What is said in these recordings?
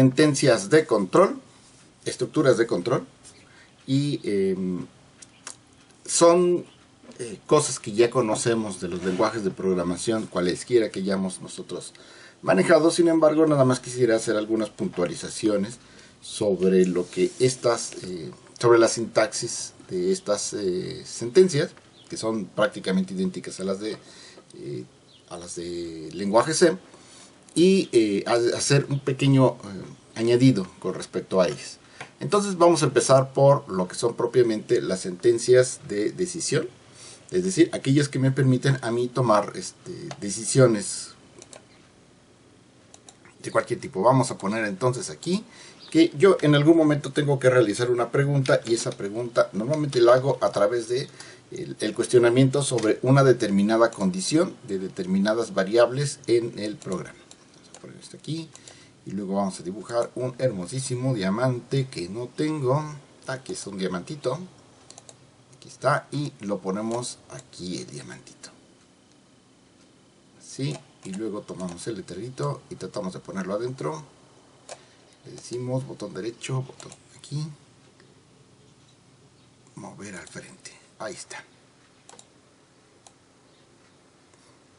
sentencias de control, estructuras de control, y son cosas que ya conocemos de los lenguajes de programación, cualesquiera que hayamos nosotros manejado. Sin embargo, nada más quisiera hacer algunas puntualizaciones sobre lo que sobre la sintaxis de estas sentencias, que son prácticamente idénticas a las de lenguaje C, y hacer un pequeño añadido con respecto a ellas. Entonces vamos a empezar por lo que son propiamente las sentencias de decisión, es decir, aquellas que me permiten a mí tomar decisiones de cualquier tipo. Vamos a poner entonces aquí que yo en algún momento tengo que realizar una pregunta, y esa pregunta normalmente la hago a través de el cuestionamiento sobre una determinada condición de determinadas variables en el programa. Vamos a poner esto aquí, y luego vamos a dibujar un hermosísimo diamante que no tengo. Aquí es un diamantito, aquí está, y lo ponemos aquí el diamantito, así, y luego tomamos el letrerito y tratamos de ponerlo adentro. Le decimos botón derecho, botón aquí, mover al frente, ahí está.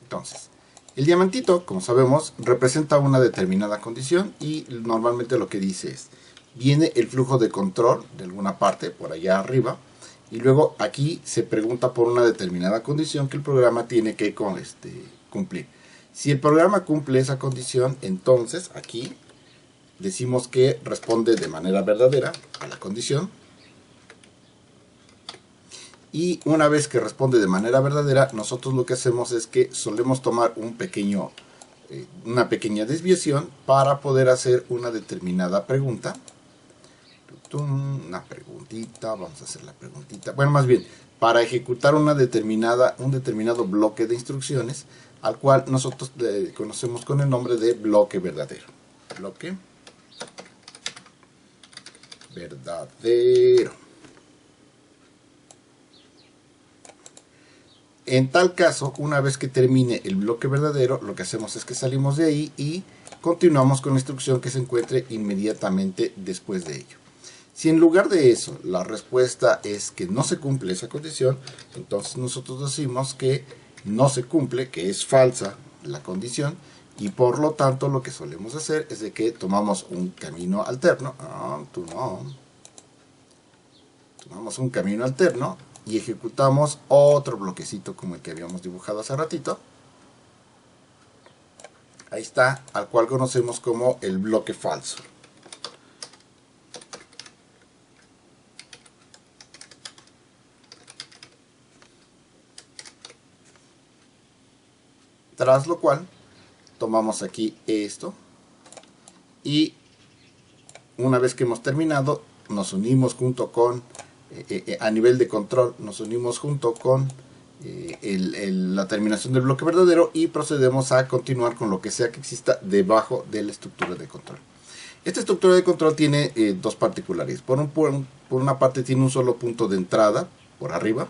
Entonces, el diamantito, como sabemos, representa una determinada condición, y normalmente lo que dice es, viene el flujo de control de alguna parte, por allá arriba, y luego aquí se pregunta por una determinada condición que el programa tiene que cumplir. Si el programa cumple esa condición, entonces aquí decimos que responde de manera verdadera a la condición, y una vez que responde de manera verdadera, nosotros lo que hacemos es que solemos tomar una pequeña desviación para poder hacer una determinada pregunta. Una preguntita, vamos a hacer la preguntita, bueno, más bien, para ejecutar un determinado bloque de instrucciones, al cual nosotros conocemos con el nombre de bloque verdadero. Bloque verdadero. En tal caso, una vez que termine el bloque verdadero, lo que hacemos es que salimos de ahí y continuamos con la instrucción que se encuentre inmediatamente después de ello. Si en lugar de eso la respuesta es que no se cumple esa condición, entonces nosotros decimos que no se cumple, que es falsa la condición, y por lo tanto lo que solemos hacer es de que tomamos un camino alterno. Tomamos un camino alterno y ejecutamos otro bloquecito como el que habíamos dibujado hace ratito. Ahí está, al cual conocemos como el bloque falso. Tras lo cual tomamos aquí esto, y una vez que hemos terminado, nos unimos junto con a nivel de control, nos unimos junto con la terminación del bloque verdadero, y procedemos a continuar con lo que sea que exista debajo de la estructura de control. Esta estructura de control tiene dos particularidades. Por una parte tiene un solo punto de entrada por arriba,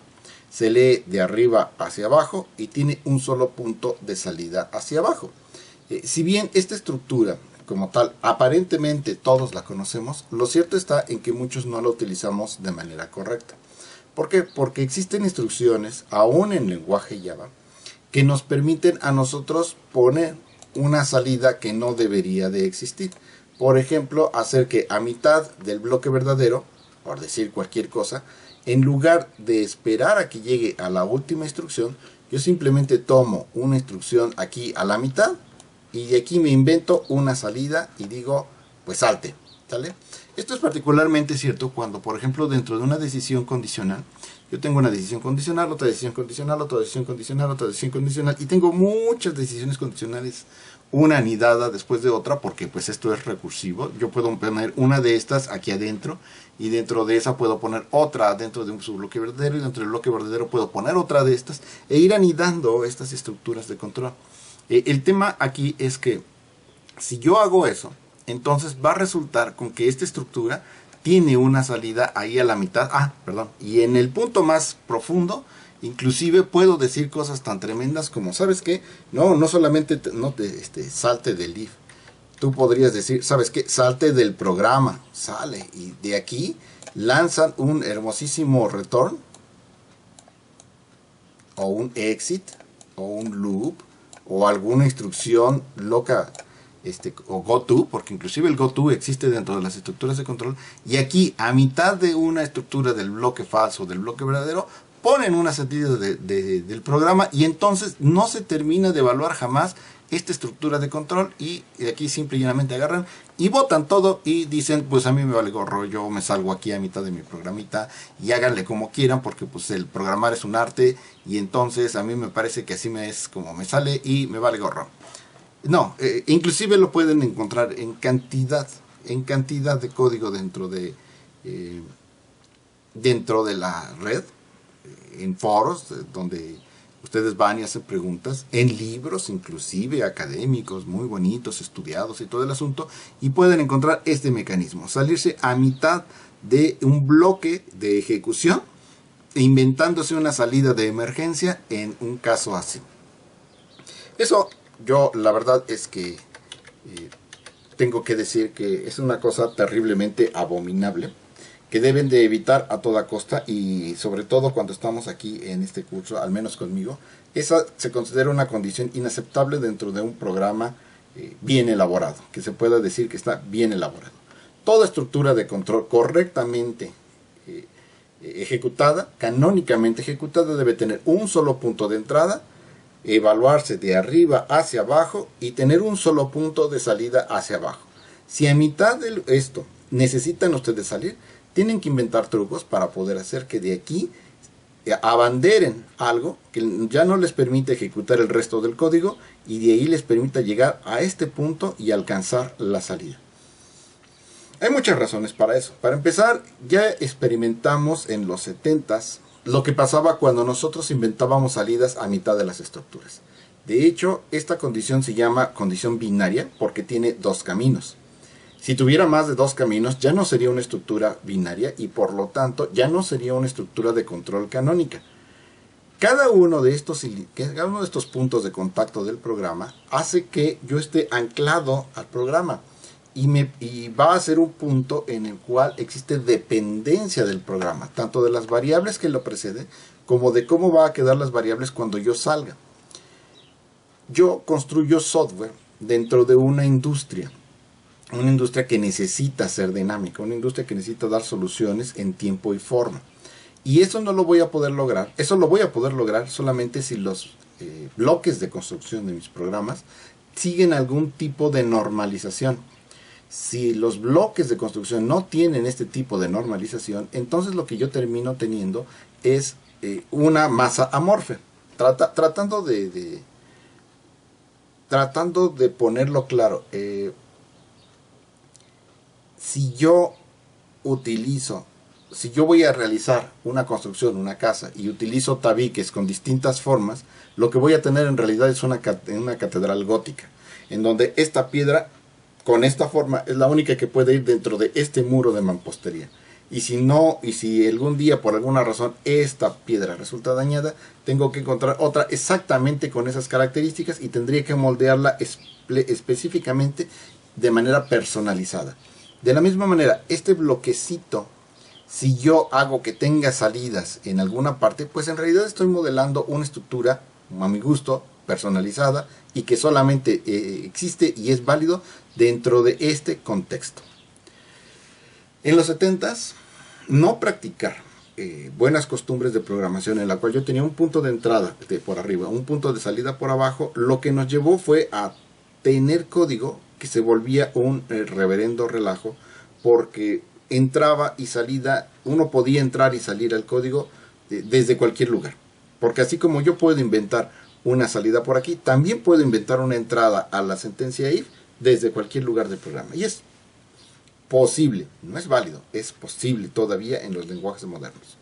se lee de arriba hacia abajo, y tiene un solo punto de salida hacia abajo. Si bien esta estructura como tal aparentemente todos la conocemos, lo cierto está en que muchos no la utilizamos de manera correcta. ¿Por qué? Porque existen instrucciones, aún en lenguaje Java, que nos permiten a nosotros poner una salida que no debería de existir. Por ejemplo, hacer que a mitad del bloque verdadero, por decir cualquier cosa, en lugar de esperar a que llegue a la última instrucción, yo simplemente tomo una instrucción aquí a la mitad, y de aquí me invento una salida y digo, pues salte, ¿sale? Esto es particularmente cierto cuando, por ejemplo, dentro de una decisión condicional, yo tengo una decisión condicional, otra decisión condicional, otra decisión condicional, otra decisión condicional, y tengo muchas decisiones condicionales, una anidada después de otra, porque pues esto es recursivo. Yo puedo poner una de estas aquí adentro, y dentro de esa puedo poner otra dentro de un subbloque verdadero, y dentro del bloque verdadero puedo poner otra de estas, e ir anidando estas estructuras de control. El tema aquí es que si yo hago eso, entonces va a resultar con que esta estructura tiene una salida ahí a la mitad, y en el punto más profundo, inclusive puedo decir cosas tan tremendas como, ¿sabes qué? No solamente no te salte del if, tú podrías decir, ¿sabes qué? Salte del programa, sale, y de aquí lanzan un hermosísimo return, o un exit, o un loop, o alguna instrucción loca, o goto, porque inclusive el goto existe dentro de las estructuras de control, y aquí a mitad de una estructura del bloque falso, del bloque verdadero, ponen una salida del programa, y entonces no se termina de evaluar jamás esta estructura de control, y aquí simple y llanamente agarran y botan todo y dicen, pues a mí me vale gorro, yo me salgo aquí a mitad de mi programita y háganle como quieran, porque pues el programar es un arte, y entonces a mí me parece que así es como me sale y me vale gorro. No, inclusive lo pueden encontrar en cantidad de código dentro de la red, en foros donde ustedes van y hacen preguntas, en libros inclusive académicos muy bonitos, estudiados y todo el asunto, y pueden encontrar este mecanismo, salirse a mitad de un bloque de ejecución, inventándose una salida de emergencia en un caso así. Eso, yo la verdad es que tengo que decir que es una cosa terriblemente abominable, que deben de evitar a toda costa, y sobre todo cuando estamos aquí en este curso, al menos conmigo, esa se considera una condición inaceptable dentro de un programa bien elaborado, que se pueda decir que está bien elaborado. Toda estructura de control correctamente ejecutada, canónicamente ejecutada, debe tener un solo punto de entrada, evaluarse de arriba hacia abajo y tener un solo punto de salida hacia abajo. Si a mitad de esto necesitan ustedes salir, tienen que inventar trucos para poder hacer que de aquí abanderen algo que ya no les permite ejecutar el resto del código, y de ahí les permita llegar a este punto y alcanzar la salida. Hay muchas razones para eso. Para empezar, ya experimentamos en los 70s lo que pasaba cuando nosotros inventábamos salidas a mitad de las estructuras. De hecho, esta condición se llama condición binaria porque tiene dos caminos. Si tuviera más de dos caminos, ya no sería una estructura binaria, y por lo tanto ya no sería una estructura de control canónica. Cada uno de estos puntos de contacto del programa hace que yo esté anclado al programa, y va a ser un punto en el cual existe dependencia del programa, tanto de las variables que lo preceden como de cómo va a quedar las variables cuando yo salga. Yo construyo software dentro de una industria que necesita ser dinámica, una industria que necesita dar soluciones en tiempo y forma. Y eso no lo voy a poder lograr, eso lo voy a poder lograr solamente si los bloques de construcción de mis programas siguen algún tipo de normalización. Si los bloques de construcción no tienen este tipo de normalización, entonces lo que yo termino teniendo es una masa amorfa. Tratando de ponerlo claro, si yo voy a realizar una construcción, una casa, y utilizo tabiques con distintas formas, lo que voy a tener en realidad es una catedral gótica, en donde esta piedra con esta forma es la única que puede ir dentro de este muro de mampostería. Y si algún día por alguna razón esta piedra resulta dañada, tengo que encontrar otra exactamente con esas características, y tendría que moldearla específicamente de manera personalizada. De la misma manera, este bloquecito, si yo hago que tenga salidas en alguna parte, pues en realidad estoy modelando una estructura, a mi gusto, personalizada, y que solamente existe y es válido dentro de este contexto. En los 70s, no practicar buenas costumbres de programación, en la cual yo tenía un punto de entrada por arriba, un punto de salida por abajo, lo que nos llevó fue a tener código que se volvía un reverendo relajo, porque entraba y salida, uno podía entrar y salir al código desde cualquier lugar. Porque así como yo puedo inventar una salida por aquí, también puedo inventar una entrada a la sentencia if desde cualquier lugar del programa. Y es posible, no es válido, es posible todavía en los lenguajes modernos.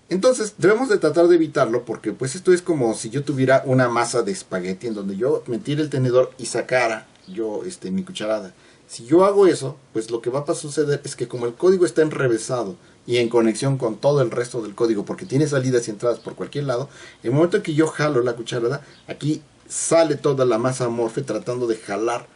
Entonces debemos de tratar de evitarlo, porque pues esto es como si yo tuviera una masa de espagueti en donde yo metiera el tenedor y sacara yo mi cucharada. Si yo hago eso, pues lo que va a suceder es que, como el código está enrevesado y en conexión con todo el resto del código, porque tiene salidas y entradas por cualquier lado, en el momento en que yo jalo la cucharada, aquí sale toda la masa amorfa tratando de jalar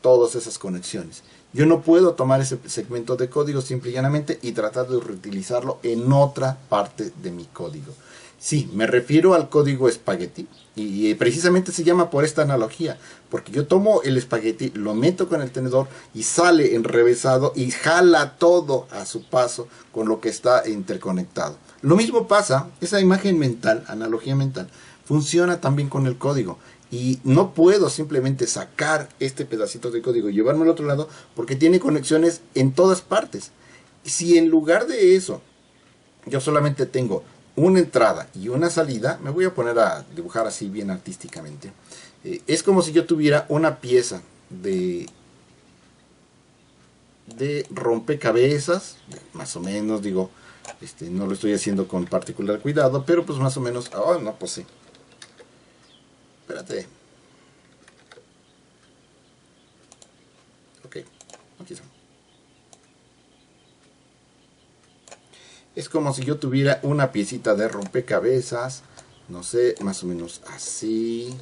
todas esas conexiones. Yo no puedo tomar ese segmento de código simple y llanamente y tratar de reutilizarlo en otra parte de mi código. Sí, me refiero al código espagueti y precisamente se llama por esta analogía, porque yo tomo el espagueti, lo meto con el tenedor y sale enrevesado y jala todo a su paso con lo que está interconectado. Lo mismo pasa, esa imagen mental, analogía mental, funciona también con el código. Y no puedo simplemente sacar este pedacito de código y llevarme al otro lado porque tiene conexiones en todas partes. Si en lugar de eso yo solamente tengo una entrada y una salida, me voy a poner a dibujar así bien artísticamente. Es como si yo tuviera una pieza de rompecabezas, más o menos, digo, no lo estoy haciendo con particular cuidado, pero pues más o menos, oh no, pues sí. Espérate. Ok, aquí está. Es como si yo tuviera una piecita de rompecabezas, no sé, más o menos así,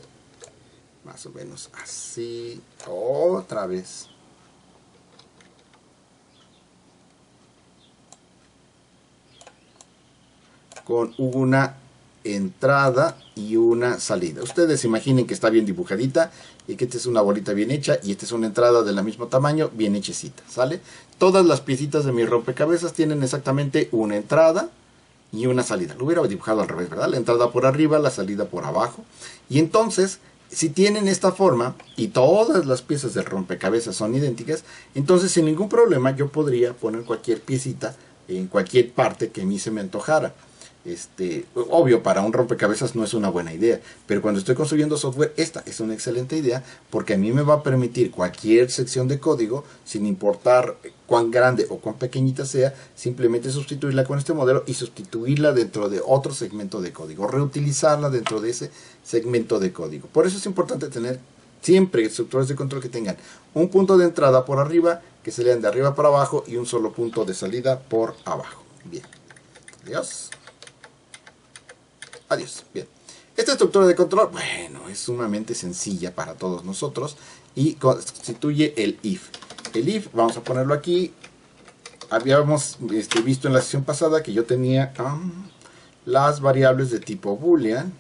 más o menos así, otra vez. Con una entrada y una salida. Ustedes imaginen que está bien dibujadita y que esta es una bolita bien hecha y esta es una entrada del mismo tamaño bien hechecita, ¿sale? Todas las piecitas de mi rompecabezas tienen exactamente una entrada y una salida. Lo hubiera dibujado al revés, ¿verdad? La entrada por arriba, la salida por abajo. Y entonces, si tienen esta forma y todas las piezas del rompecabezas son idénticas, entonces sin ningún problema yo podría poner cualquier piecita en cualquier parte que a mí se me antojara. Obvio, para un rompecabezas no es una buena idea, pero cuando estoy construyendo software, esta es una excelente idea porque a mí me va a permitir cualquier sección de código, sin importar cuán grande o cuán pequeñita sea, simplemente sustituirla con este modelo y sustituirla dentro de otro segmento de código, reutilizarla dentro de ese segmento de código. Por eso es importante tener siempre estructuras de control que tengan un punto de entrada por arriba, que se lean de arriba para abajo y un solo punto de salida por abajo. Bien, adiós. Adiós. Bien. Esta estructura de control, bueno, es sumamente sencilla para todos nosotros y constituye el if. El if, vamos a ponerlo aquí. Habíamos visto en la sesión pasada que yo tenía las variables de tipo boolean.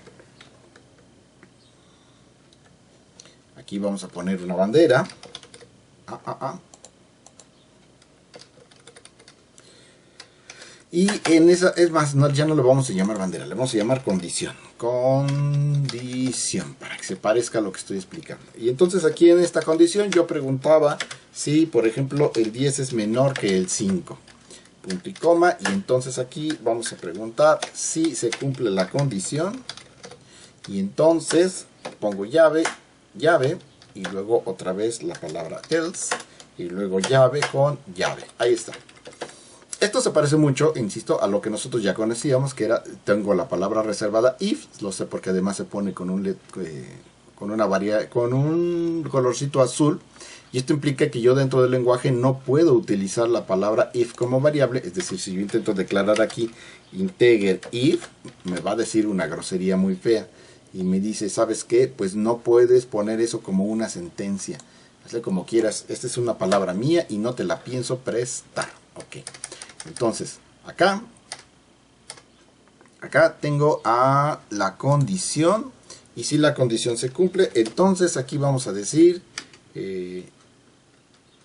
Aquí vamos a poner una bandera. Y en esa, es más, ya no le vamos a llamar bandera, le vamos a llamar condición. Condición, para que se parezca a lo que estoy explicando. Y entonces aquí en esta condición yo preguntaba si, por ejemplo, el 10 es menor que el 5. Punto y coma. Y entonces aquí vamos a preguntar si se cumple la condición. Y entonces pongo llave, llave, y luego otra vez la palabra else. Y luego llave con llave. Ahí está. Esto se parece mucho, insisto, a lo que nosotros ya conocíamos, que era, tengo la palabra reservada if, lo sé porque además se pone con un colorcito azul, y esto implica que yo dentro del lenguaje no puedo utilizar la palabra if como variable, es decir, si yo intento declarar aquí integer if, me va a decir una grosería muy fea, y me dice, ¿sabes qué? Pues no puedes poner eso como una sentencia, hazle como quieras, esta es una palabra mía y no te la pienso prestar, ok. Entonces, acá tengo a la condición, y si la condición se cumple, entonces aquí vamos a decir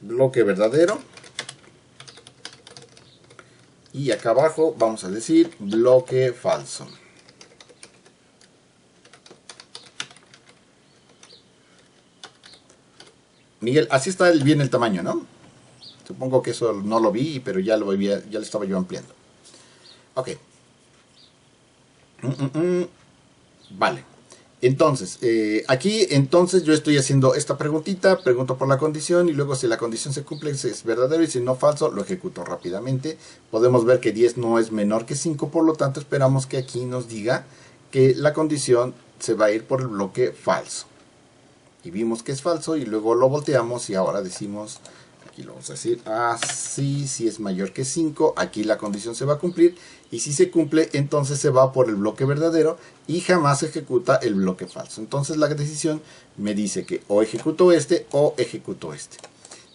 bloque verdadero, y acá abajo vamos a decir bloque falso. Miguel, así está bien el tamaño, ¿no? Supongo que eso no lo vi, pero ya lo estaba yo ampliando. Ok. Vale. Entonces, aquí entonces yo estoy haciendo esta preguntita, pregunto por la condición y luego si la condición se cumple es verdadero y si no falso, lo ejecuto rápidamente. Podemos ver que 10 no es menor que 5, por lo tanto esperamos que aquí nos diga que la condición se va a ir por el bloque falso. Y vimos que es falso y luego lo volteamos y ahora decimos... aquí lo vamos a decir así, si es mayor que 5, aquí la condición se va a cumplir, y si se cumple, entonces se va por el bloque verdadero y jamás ejecuta el bloque falso. Entonces la decisión me dice que o ejecuto este o ejecuto este.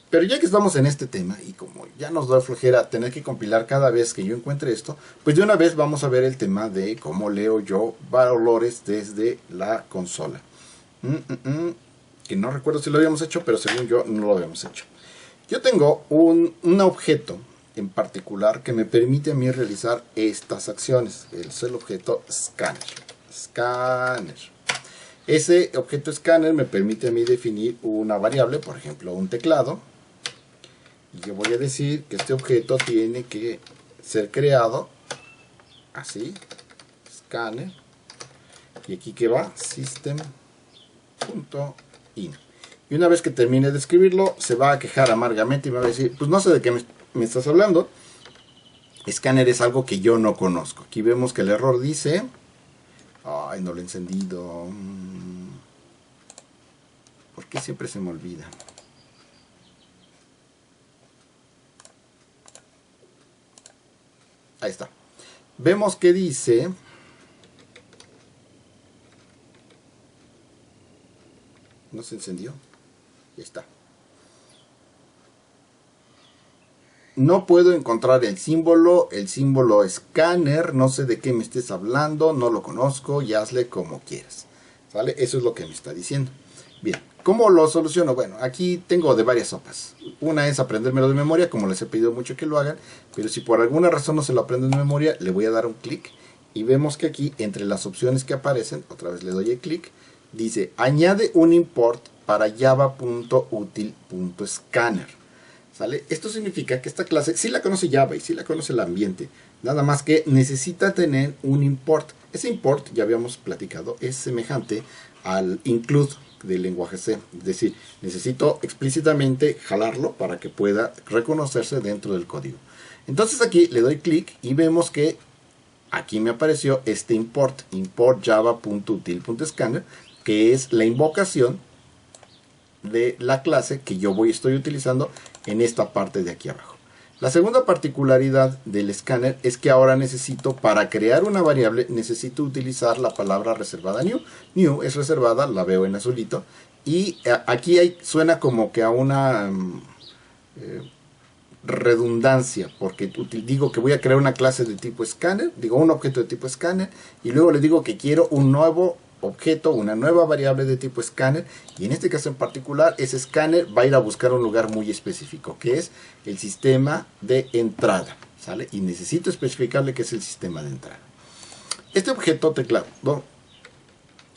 Pero ya que estamos en este tema, y como ya nos da flojera tener que compilar cada vez que yo encuentre esto, pues de una vez vamos a ver el tema de cómo leo yo valores desde la consola. Que no recuerdo si lo habíamos hecho, pero según yo no lo habíamos hecho. Yo tengo un objeto en particular que me permite a mí realizar estas acciones. Es el objeto scanner. Ese objeto scanner me permite a mí definir una variable, por ejemplo un teclado. Y yo voy a decir que este objeto tiene que ser creado así, scanner, y aquí que va system.in. Y una vez que termine de escribirlo, se va a quejar amargamente y me va a decir, pues no sé de qué me estás hablando. Scanner es algo que yo no conozco. Aquí vemos que el error dice, ay, no lo he encendido, ¿por qué siempre se me olvida? Ahí está. Vemos que dice, no se encendió, ya está. No puedo encontrar el símbolo escáner, no sé de qué me estés hablando, no lo conozco y hazle como quieras. ¿Vale? Eso es lo que me está diciendo. Bien, ¿cómo lo soluciono? Bueno, aquí tengo de varias sopas. Una es aprendérmelo de memoria, como les he pedido mucho que lo hagan, pero si por alguna razón no se lo aprenden de memoria, le voy a dar un clic y vemos que aquí, entre las opciones que aparecen, otra vez le doy el clic, dice, añade un import para java.util.scanner. ¿Sale? Esto significa que esta clase sí la conoce Java y sí la conoce el ambiente, nada más que necesita tener un import. Ese import, ya habíamos platicado, es semejante al include del lenguaje C, es decir, necesito explícitamente jalarlo para que pueda reconocerse dentro del código. Entonces aquí le doy clic y vemos que aquí me apareció este import java.util.scanner, que es la invocación de la clase que yo estoy utilizando en esta parte de aquí abajo. La segunda particularidad del escáner es que ahora necesito, para crear una variable, necesito utilizar la palabra reservada new. New es reservada, la veo en azulito, y aquí suena como que a una redundancia, porque digo que voy a crear una clase de tipo escáner, digo un objeto de tipo escáner, y luego le digo que quiero un nuevo objeto, una nueva variable de tipo escáner, y en este caso en particular ese escáner va a ir a buscar un lugar muy específico, que es el sistema de entrada, ¿sale? Y necesito especificarle que es el sistema de entrada. Este objeto teclado, bueno,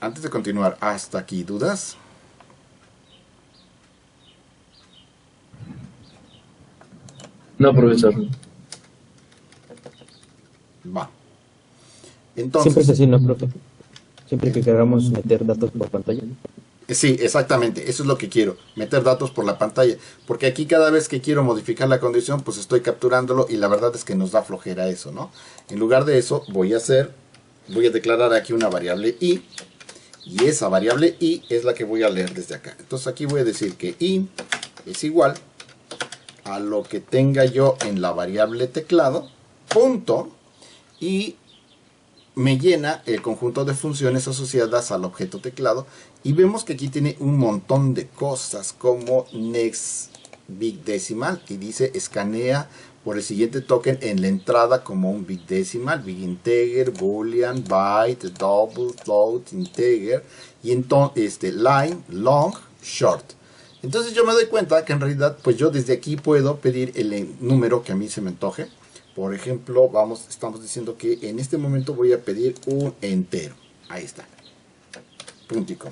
antes de continuar, hasta aquí, ¿dudas? No, profesor. Va. Siempre es Entonces, así, ¿no, profe? Siempre que queramos meter datos por pantalla. sí, exactamente, eso es lo que quiero, meter datos por la pantalla, porque aquí cada vez que quiero modificar la condición, pues estoy capturándolo y la verdad es que nos da flojera eso, ¿no? En lugar de eso, voy a declarar aquí una variable i, y esa variable i es la que voy a leer desde acá. Entonces aquí voy a decir que i es igual a lo que tenga yo en la variable teclado, punto, y me llena el conjunto de funciones asociadas al objeto teclado, y vemos que aquí tiene un montón de cosas como next big decimal, y dice escanea por el siguiente token en la entrada como un big decimal, big integer, boolean, byte, double, float, integer, y entonces line, long, short. Entonces yo me doy cuenta que en realidad pues yo desde aquí puedo pedir el número que a mí se me antoje. Por ejemplo, estamos diciendo que en este momento voy a pedir un entero. Ahí está. Puntico.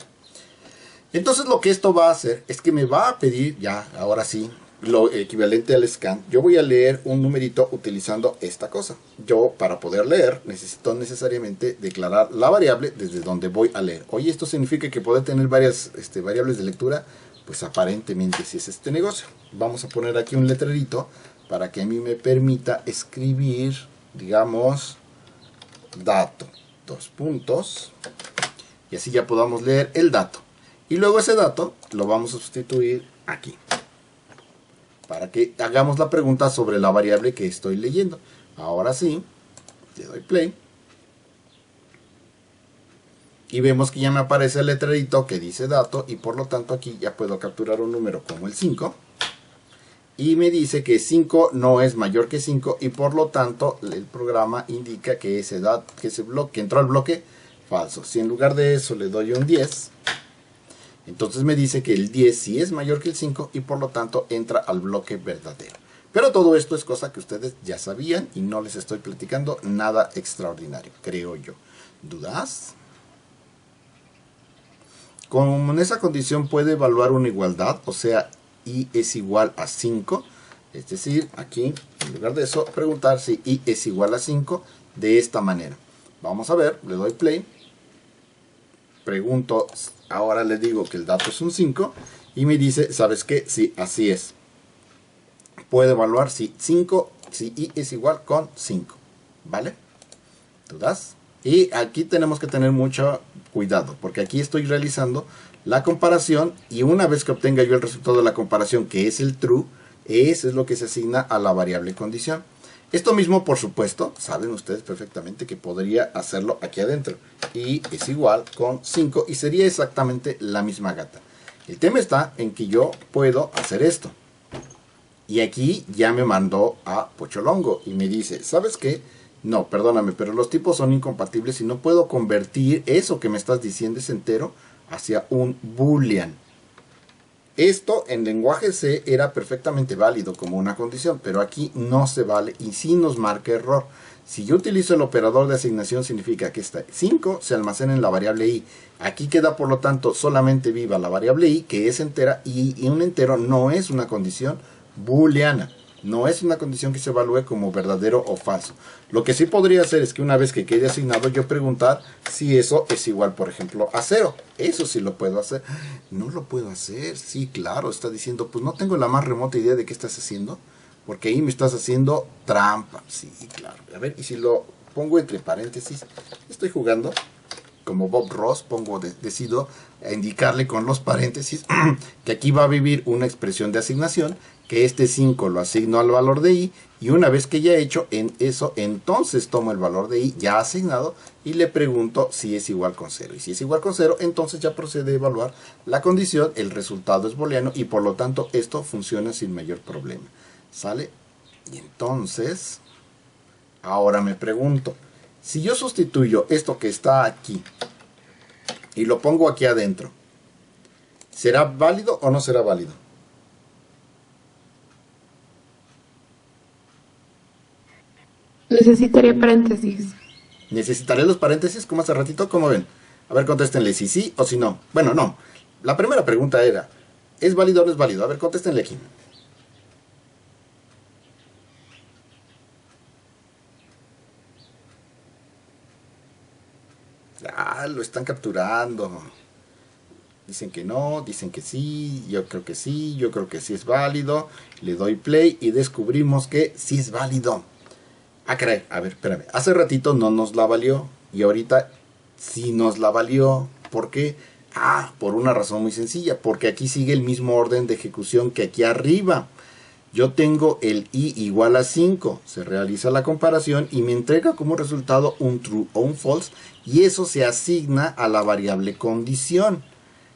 Entonces lo que esto va a hacer es que me va a pedir ya, ahora sí, lo equivalente al scan. Yo voy a leer un numerito utilizando esta cosa. Yo, para poder leer, necesito necesariamente declarar la variable desde donde voy a leer. Oye, ¿esto significa que puedo tener varias variables de lectura? Pues aparentemente sí es este negocio. Vamos a poner aquí un letrerito para que a mí me permita escribir, digamos, dato, dos puntos, y así ya podamos leer el dato. Y luego ese dato lo vamos a sustituir aquí, para que hagamos la pregunta sobre la variable que estoy leyendo. Ahora sí, le doy play. Y vemos que ya me aparece el letrerito que dice dato, y por lo tanto aquí ya puedo capturar un número como el 5. Y me dice que 5 no es mayor que 5, y por lo tanto el programa indica que ese bloque, que entró al bloque falso. Si en lugar de eso le doy un 10, entonces me dice que el 10 sí es mayor que el 5, y por lo tanto entra al bloque verdadero. Pero todo esto es cosa que ustedes ya sabían y no les estoy platicando nada extraordinario, creo yo. ¿Dudas? Como en esa condición puede evaluar una igualdad, o sea, i es igual a 5, es decir, aquí, en lugar de eso, preguntar si i es igual a 5 de esta manera. Vamos a ver, le doy play, pregunto, ahora le digo que el dato es un 5, y me dice, ¿sabes qué? Sí, así es. Puede evaluar si i es igual con 5, ¿vale? ¿Dudas? Y aquí tenemos que tener mucho cuidado, porque aquí estoy realizando la comparación, y una vez que obtenga yo el resultado de la comparación, que es el true, ese es lo que se asigna a la variable condición. Esto mismo, por supuesto, saben ustedes perfectamente que podría hacerlo aquí adentro. Y es igual con 5, y sería exactamente la misma gata. El tema está en que yo puedo hacer esto. Y aquí ya me mandó a Pocholongo y me dice, ¿sabes qué? No, perdóname, pero los tipos son incompatibles y no puedo convertir eso que me estás diciendo es entero hacia un boolean. Esto en lenguaje C era perfectamente válido como una condición, pero aquí no se vale y sí nos marca error. Si yo utilizo el operador de asignación, significa que esta 5 se almacena en la variable i. Aquí queda por lo tanto solamente viva la variable i, que es entera, y un entero no es una condición booleana. No es una condición que se evalúe como verdadero o falso. Lo que sí podría hacer es que una vez que quede asignado, yo preguntar si eso es igual, por ejemplo, a 0. Eso sí lo puedo hacer. No lo puedo hacer. Sí, claro, está diciendo, pues no tengo la más remota idea de qué estás haciendo, porque ahí me estás haciendo trampa. Sí, claro. A ver, y si lo pongo entre paréntesis, estoy jugando como Bob Ross, decido indicarle con los paréntesis que aquí va a vivir una expresión de asignación, que este 5 lo asigno al valor de i, y una vez que ya he hecho en eso, entonces tomo el valor de i ya asignado y le pregunto si es igual con 0. Y si es igual con 0, entonces ya procede a evaluar la condición, el resultado es booleano y por lo tanto esto funciona sin mayor problema. ¿Sale? Y entonces, ahora me pregunto, si yo sustituyo esto que está aquí y lo pongo aquí adentro, ¿será válido o no será válido? Necesitaría paréntesis. Necesitaré los paréntesis como hace ratito, ¿cómo ven? A ver, contéstenle si sí o si no. Bueno, no. La primera pregunta era, ¿es válido o no es válido? A ver, contéstenle aquí. Ah, lo están capturando. Dicen que no, dicen que sí, yo creo que sí, yo creo que sí es válido. Le doy play y descubrimos que sí es válido. Ah, caray, a ver, espérame. Hace ratito no nos la valió y ahorita sí nos la valió. ¿Por qué? Ah, por una razón muy sencilla. Porque aquí sigue el mismo orden de ejecución que aquí arriba. Yo tengo el i igual a 5. Se realiza la comparación y me entrega como resultado un true o un false. Y eso se asigna a la variable condición.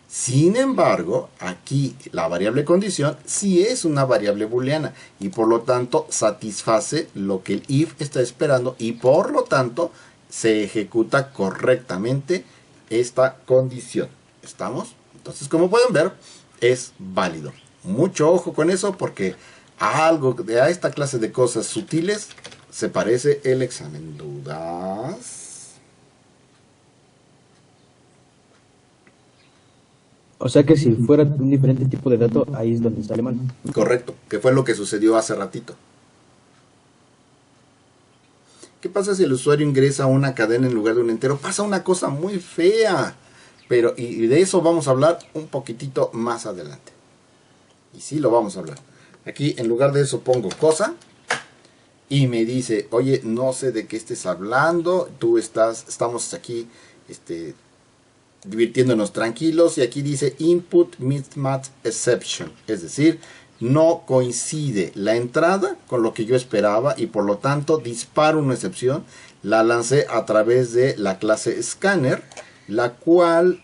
Sin embargo, aquí la variable condición sí es una variable booleana y por lo tanto satisface lo que el if está esperando y por lo tanto se ejecuta correctamente esta condición. ¿Estamos? Entonces, como pueden ver, es válido. Mucho ojo con eso porque a esta clase de cosas sutiles se parece el examen. ¿Dudas? O sea que si fuera un diferente tipo de dato, ahí es donde sale mal. Correcto, que fue lo que sucedió hace ratito. ¿Qué pasa si el usuario ingresa a una cadena en lugar de un entero? Pasa una cosa muy fea. Pero, y de eso vamos a hablar un poquitito más adelante. Y sí lo vamos a hablar. Aquí en lugar de eso pongo cosa. Y me dice, oye, no sé de qué estés hablando. Estamos aquí, divirtiéndonos tranquilos, y aquí dice input mismatch exception, es decir, no coincide la entrada con lo que yo esperaba y por lo tanto disparo una excepción. La lancé a través de la clase scanner, la cual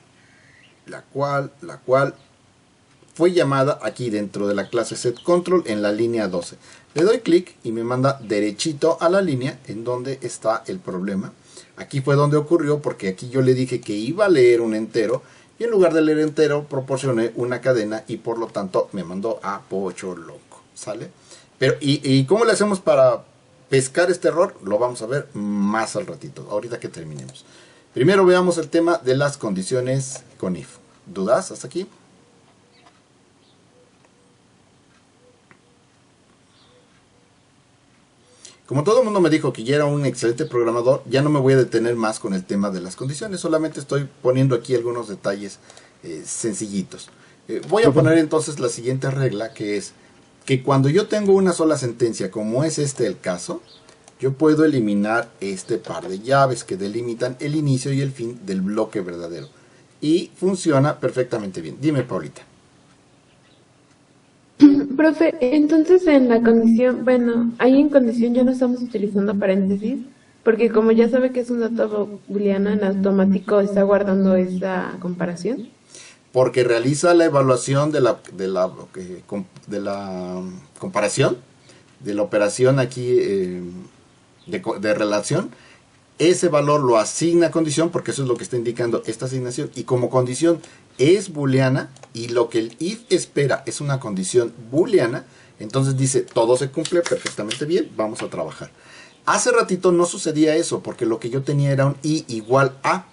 fue llamada aquí dentro de la clase setControl en la línea 12. Le doy clic y me manda derechito a la línea en donde está el problema. Aquí fue donde ocurrió, porque aquí yo le dije que iba a leer un entero y en lugar de leer entero proporcioné una cadena y por lo tanto me mandó a pocho loco, ¿sale? Pero ¿y cómo le hacemos para pescar este error? Lo vamos a ver más al ratito, ahorita que terminemos. Primero veamos el tema de las condiciones con if. ¿Dudas hasta aquí? Como todo el mundo me dijo que ya era un excelente programador, ya no me voy a detener más con el tema de las condiciones, solamente estoy poniendo aquí algunos detalles sencillitos. Voy a poner entonces la siguiente regla, que es que cuando yo tengo una sola sentencia, como es este el caso, yo puedo eliminar este par de llaves que delimitan el inicio y el fin del bloque verdadero. Y funciona perfectamente bien. Dime, Paulita. Profe, entonces en la condición, bueno, ahí en condición ya no estamos utilizando paréntesis, porque como ya sabe que es un dato booleano, en automático está guardando esa comparación. Porque realiza la evaluación de la comparación, de la operación aquí de relación. Ese valor lo asigna a condición, porque eso es lo que está indicando esta asignación, y como condición es booleana y lo que el if espera es una condición booleana, entonces dice todo se cumple perfectamente bien, vamos a trabajar. Hace ratito no sucedía eso, porque lo que yo tenía era un i igual a.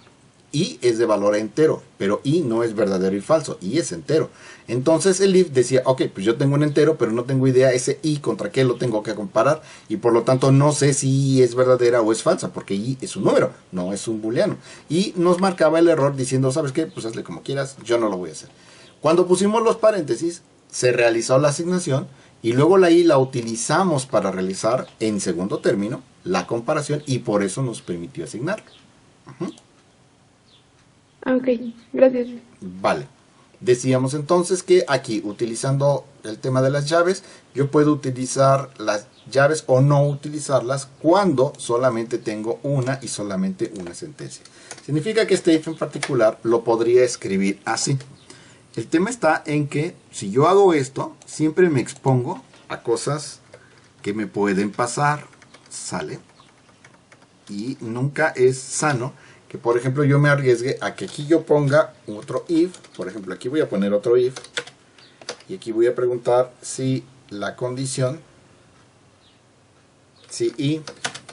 I es de valor entero, pero i no es verdadero y falso, i es entero. Entonces el if decía, ok, pues yo tengo un entero, pero no tengo idea ese i contra qué lo tengo que comparar, y por lo tanto no sé si i es verdadera o es falsa, porque i es un número, no es un booleano. Y nos marcaba el error diciendo, ¿sabes qué? Pues hazle como quieras, yo no lo voy a hacer. Cuando pusimos los paréntesis, se realizó la asignación, y luego la i la utilizamos para realizar en segundo término la comparación, y por eso nos permitió asignarlo. Ok, gracias. Vale. Decíamos entonces que aquí, utilizando el tema de las llaves, yo puedo utilizar las llaves o no utilizarlas cuando solamente tengo una y solamente una sentencia. Significa que este if en particular lo podría escribir así. El tema está en que si yo hago esto, siempre me expongo a cosas que me pueden pasar, ¿sale? Y nunca es sano que, por ejemplo, yo me arriesgue a que aquí yo ponga otro if. Por ejemplo, aquí voy a poner otro if. Y aquí voy a preguntar si la condición, si i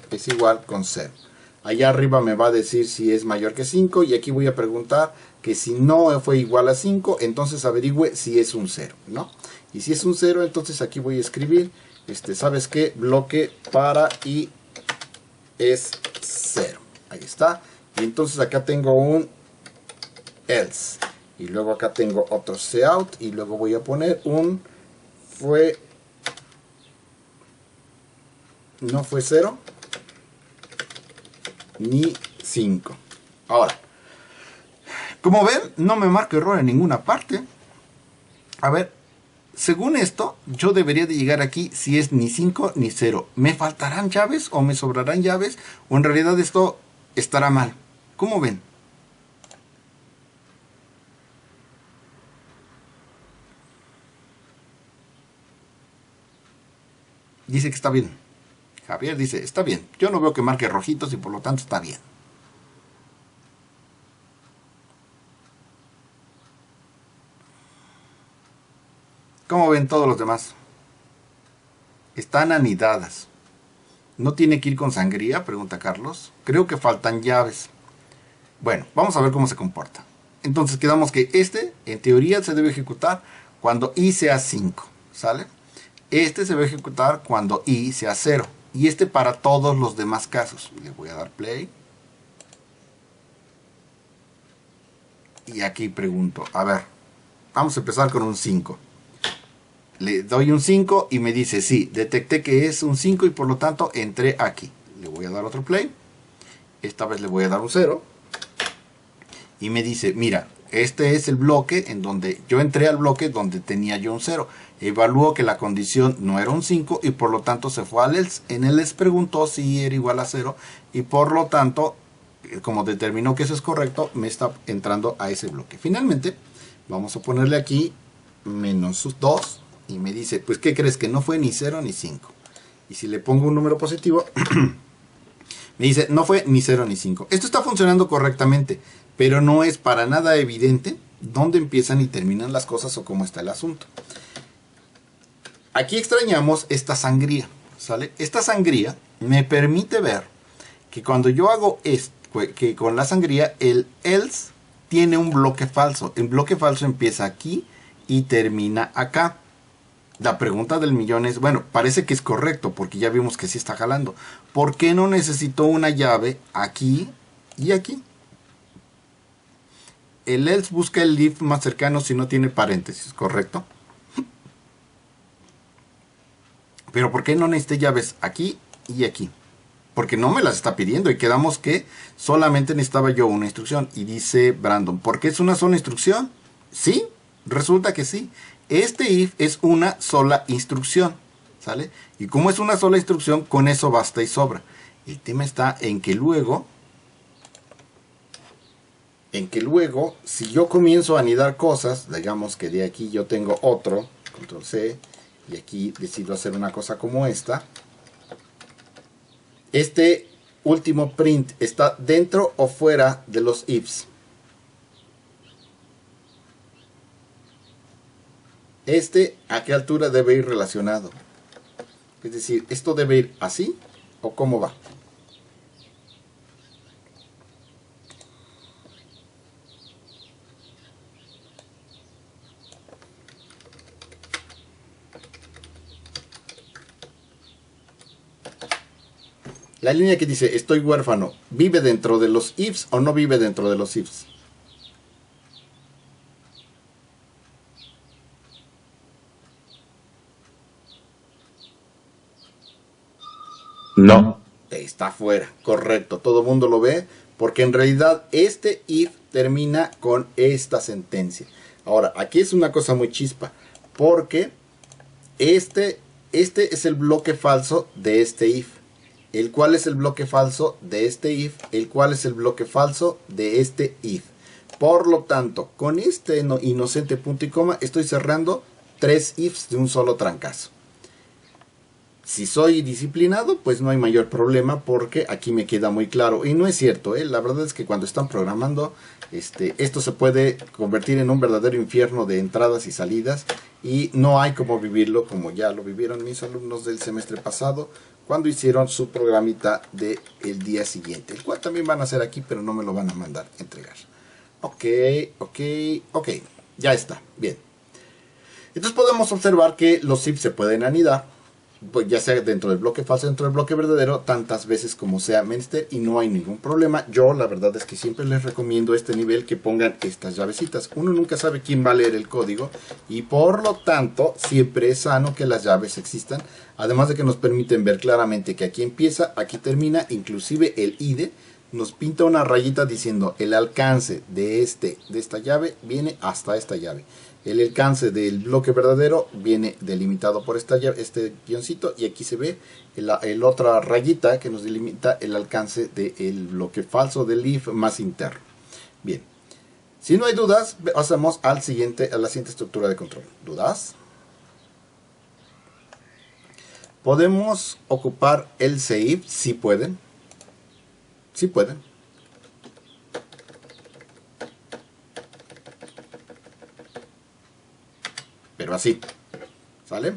es igual con 0. Allá arriba me va a decir si es mayor que 5. Y aquí voy a preguntar que si no fue igual a 5, entonces averigüe si es un 0, ¿no? Y si es un 0, entonces aquí voy a escribir, ¿sabes qué? Bloque para i es 0. Ahí está. Y entonces acá tengo un else. Y luego acá tengo otro cout. Y luego voy a poner un no fue 0 ni 5. Ahora, como ven, no me marca error en ninguna parte. A ver, según esto, yo debería de llegar aquí si es ni 5 ni 0. ¿Me faltarán llaves o me sobrarán llaves? ¿O en realidad esto estará mal? ¿Cómo ven? Dice que está bien. Javier dice, está bien. Yo no veo que marque rojitos y por lo tanto está bien. ¿Cómo ven todos los demás? Están anidadas. ¿No tiene que ir con sangría? Pregunta Carlos. Creo que faltan llaves. Bueno, vamos a ver cómo se comporta. Entonces quedamos que en teoría, se debe ejecutar cuando i sea 5, ¿sale? Este se va a ejecutar cuando i sea 0. Y para todos los demás casos. Le voy a dar play. Y aquí pregunto, a ver, vamos a empezar con un 5. Le doy un 5 y me dice, sí, detecté que es un 5 y por lo tanto entré aquí. Le voy a dar otro play. Esta vez le voy a dar un 0. Y me dice, mira, este es el bloque en donde yo entré al bloque donde tenía yo un 0. Evaluó que la condición no era un 5 y por lo tanto se fue al else. En el else preguntó si era igual a 0 y por lo tanto, como determinó que eso es correcto, me está entrando a ese bloque. Finalmente, vamos a ponerle aquí menos 2 y me dice, pues ¿qué crees? Que no fue ni 0 ni 5. Y si le pongo un número positivo, me dice, no fue ni 0 ni 5. Esto está funcionando correctamente, pero no es para nada evidente dónde empiezan y terminan las cosas o cómo está el asunto. Aquí extrañamos esta sangría, ¿sale? Esta sangría me permite ver que cuando yo hago esto, que con la sangría, el else tiene un bloque falso. El bloque falso empieza aquí y termina acá. La pregunta del millón es, bueno, parece que es correcto porque ya vimos que sí está jalando. ¿Por qué no necesito una llave aquí y aquí? El else busca el if más cercano si no tiene paréntesis, ¿correcto? Pero ¿por qué no necesité llaves aquí y aquí? Porque no me las está pidiendo y quedamos que solamente necesitaba yo una instrucción. Y dice Brandon, ¿por qué es una sola instrucción? Sí, resulta que sí. Este if es una sola instrucción, ¿sale? Y como es una sola instrucción, con eso basta y sobra. El tema está en que luego, si yo comienzo a anidar cosas, digamos que de aquí yo tengo otro, control C, y aquí decido hacer una cosa como esta. Este último print está dentro o fuera de los ifs. ¿A qué altura debe ir relacionado? Es decir, ¿esto debe ir así o cómo va? La línea que dice estoy huérfano, ¿vive dentro de los ifs o no vive dentro de los ifs? No. Está fuera, correcto, todo el mundo lo ve, porque en realidad este if termina con esta sentencia. Ahora, aquí es una cosa muy chispa, porque este es el bloque falso de este if. El cual es el bloque falso de este if, el cual es el bloque falso de este if. Por lo tanto, con este inocente punto y coma, estoy cerrando 3 ifs de un solo trancazo. Si soy disciplinado, pues no hay mayor problema porque aquí me queda muy claro. Y no es cierto, la verdad es que cuando están programando, esto se puede convertir en un verdadero infierno de entradas y salidas. Y no hay como vivirlo como ya lo vivieron mis alumnos del semestre pasado cuando hicieron su programita del día siguiente. El cual también van a hacer aquí, pero no me lo van a mandar a entregar. Ok, ya está, bien. Entonces podemos observar que los ifs se pueden anidar, pues ya sea dentro del bloque falso, dentro del bloque verdadero, tantas veces como sea menester y no hay ningún problema. Yo la verdad es que siempre les recomiendo este nivel que pongan estas llavecitas. Uno nunca sabe quién va a leer el código y por lo tanto siempre es sano que las llaves existan. Además de que nos permiten ver claramente que aquí empieza, aquí termina, inclusive el IDE nos pinta una rayita diciendo el alcance de esta llave viene hasta esta llave. El alcance del bloque verdadero viene delimitado por esta llave, este guioncito, y aquí se ve el otra rayita que nos delimita el alcance del bloque falso del if más interno. Bien, si no hay dudas, pasamos a la siguiente estructura de control. ¿Dudas? ¿Podemos ocupar el if? Sí pueden. Sí pueden. Pero así, ¿sale?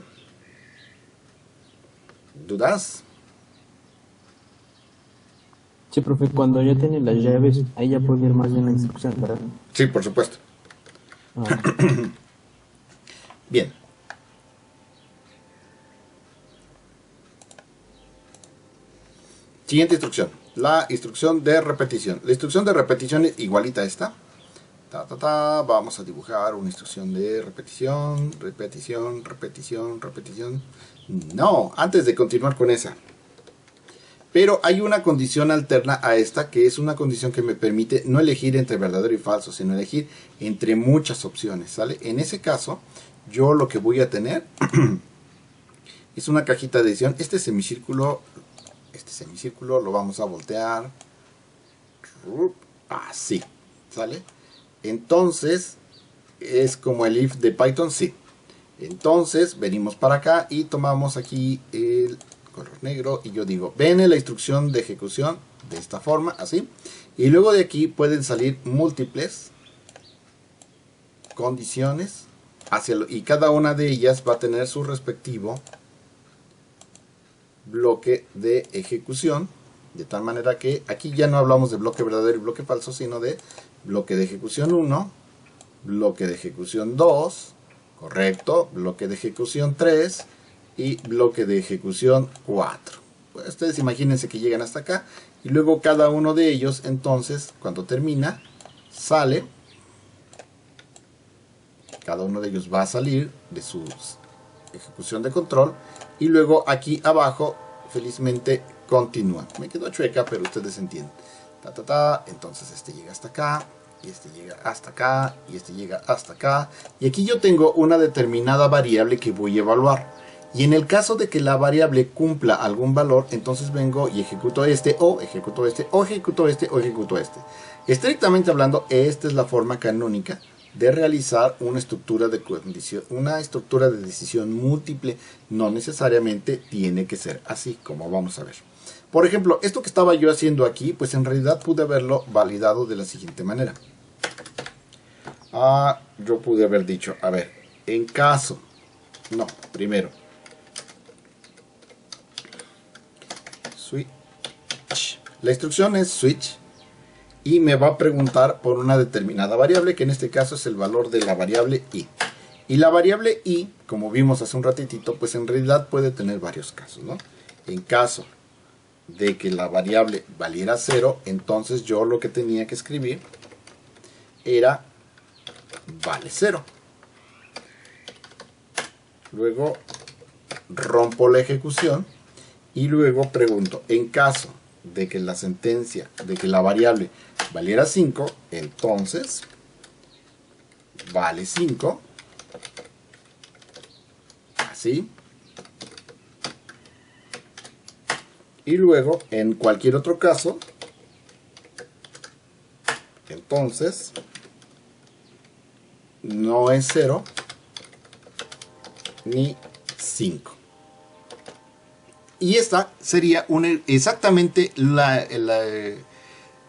¿Dudas? Sí, profe, cuando ya tiene las llaves, ahí ya puede ir más bien la instrucción, ¿verdad? Sí, por supuesto. Ah, Bien. Siguiente instrucción. La instrucción de repetición. La instrucción de repetición es igualita a esta. Vamos a dibujar una instrucción de repetición, repetición. No, antes de continuar con esa, Pero hay una condición alterna a esta, que es una condición que me permite no elegir entre verdadero y falso, sino elegir entre muchas opciones, ¿sale? En ese caso, yo lo que voy a tener es una cajita de edición. Este semicírculo lo vamos a voltear así, ¿sale? Entonces, es como el if de Python, sí. Entonces, venimos para acá y tomamos aquí el color negro y yo digo, ven la instrucción de ejecución de esta forma, así. Y luego de aquí pueden salir múltiples condiciones y cada una de ellas va a tener su respectivo bloque de ejecución, de tal manera que aquí ya no hablamos de bloque verdadero y bloque falso, sino de bloque de ejecución 1, bloque de ejecución 2, correcto, bloque de ejecución 3 y bloque de ejecución 4. Pues ustedes imagínense que llegan hasta acá y luego cada uno de ellos, entonces, cuando termina, sale. Cada uno de ellos va a salir de su ejecución de control y luego aquí abajo, felizmente, continúa. Me quedó chueca, pero ustedes entienden. Entonces este llega hasta acá, y este llega hasta acá, y este llega hasta acá. Y aquí yo tengo una determinada variable que voy a evaluar. Y en el caso de que la variable cumpla algún valor, entonces vengo y ejecuto este, o ejecuto este, o ejecuto este, o ejecuto este. Estrictamente hablando, esta es la forma canónica de realizar una estructura de decisión múltiple. No necesariamente tiene que ser así, como vamos a ver. Por ejemplo, esto que estaba yo haciendo aquí, pues en realidad pude haberlo validado de la siguiente manera. Yo pude haber dicho, a ver, en caso, no, primero, switch, la instrucción es switch, y me va a preguntar por una determinada variable, que en este caso es el valor de la variable i. Y la variable i, como vimos hace un ratitito, pues en realidad puede tener varios casos, ¿no? En caso de que la variable valiera 0, entonces yo lo que tenía que escribir era vale 0. Luego rompo la ejecución y luego pregunto, en caso de que la sentencia, de que la variable valiera 5, entonces vale 5, así. Y luego, en cualquier otro caso, entonces no es 0 ni 5. Y esta sería exactamente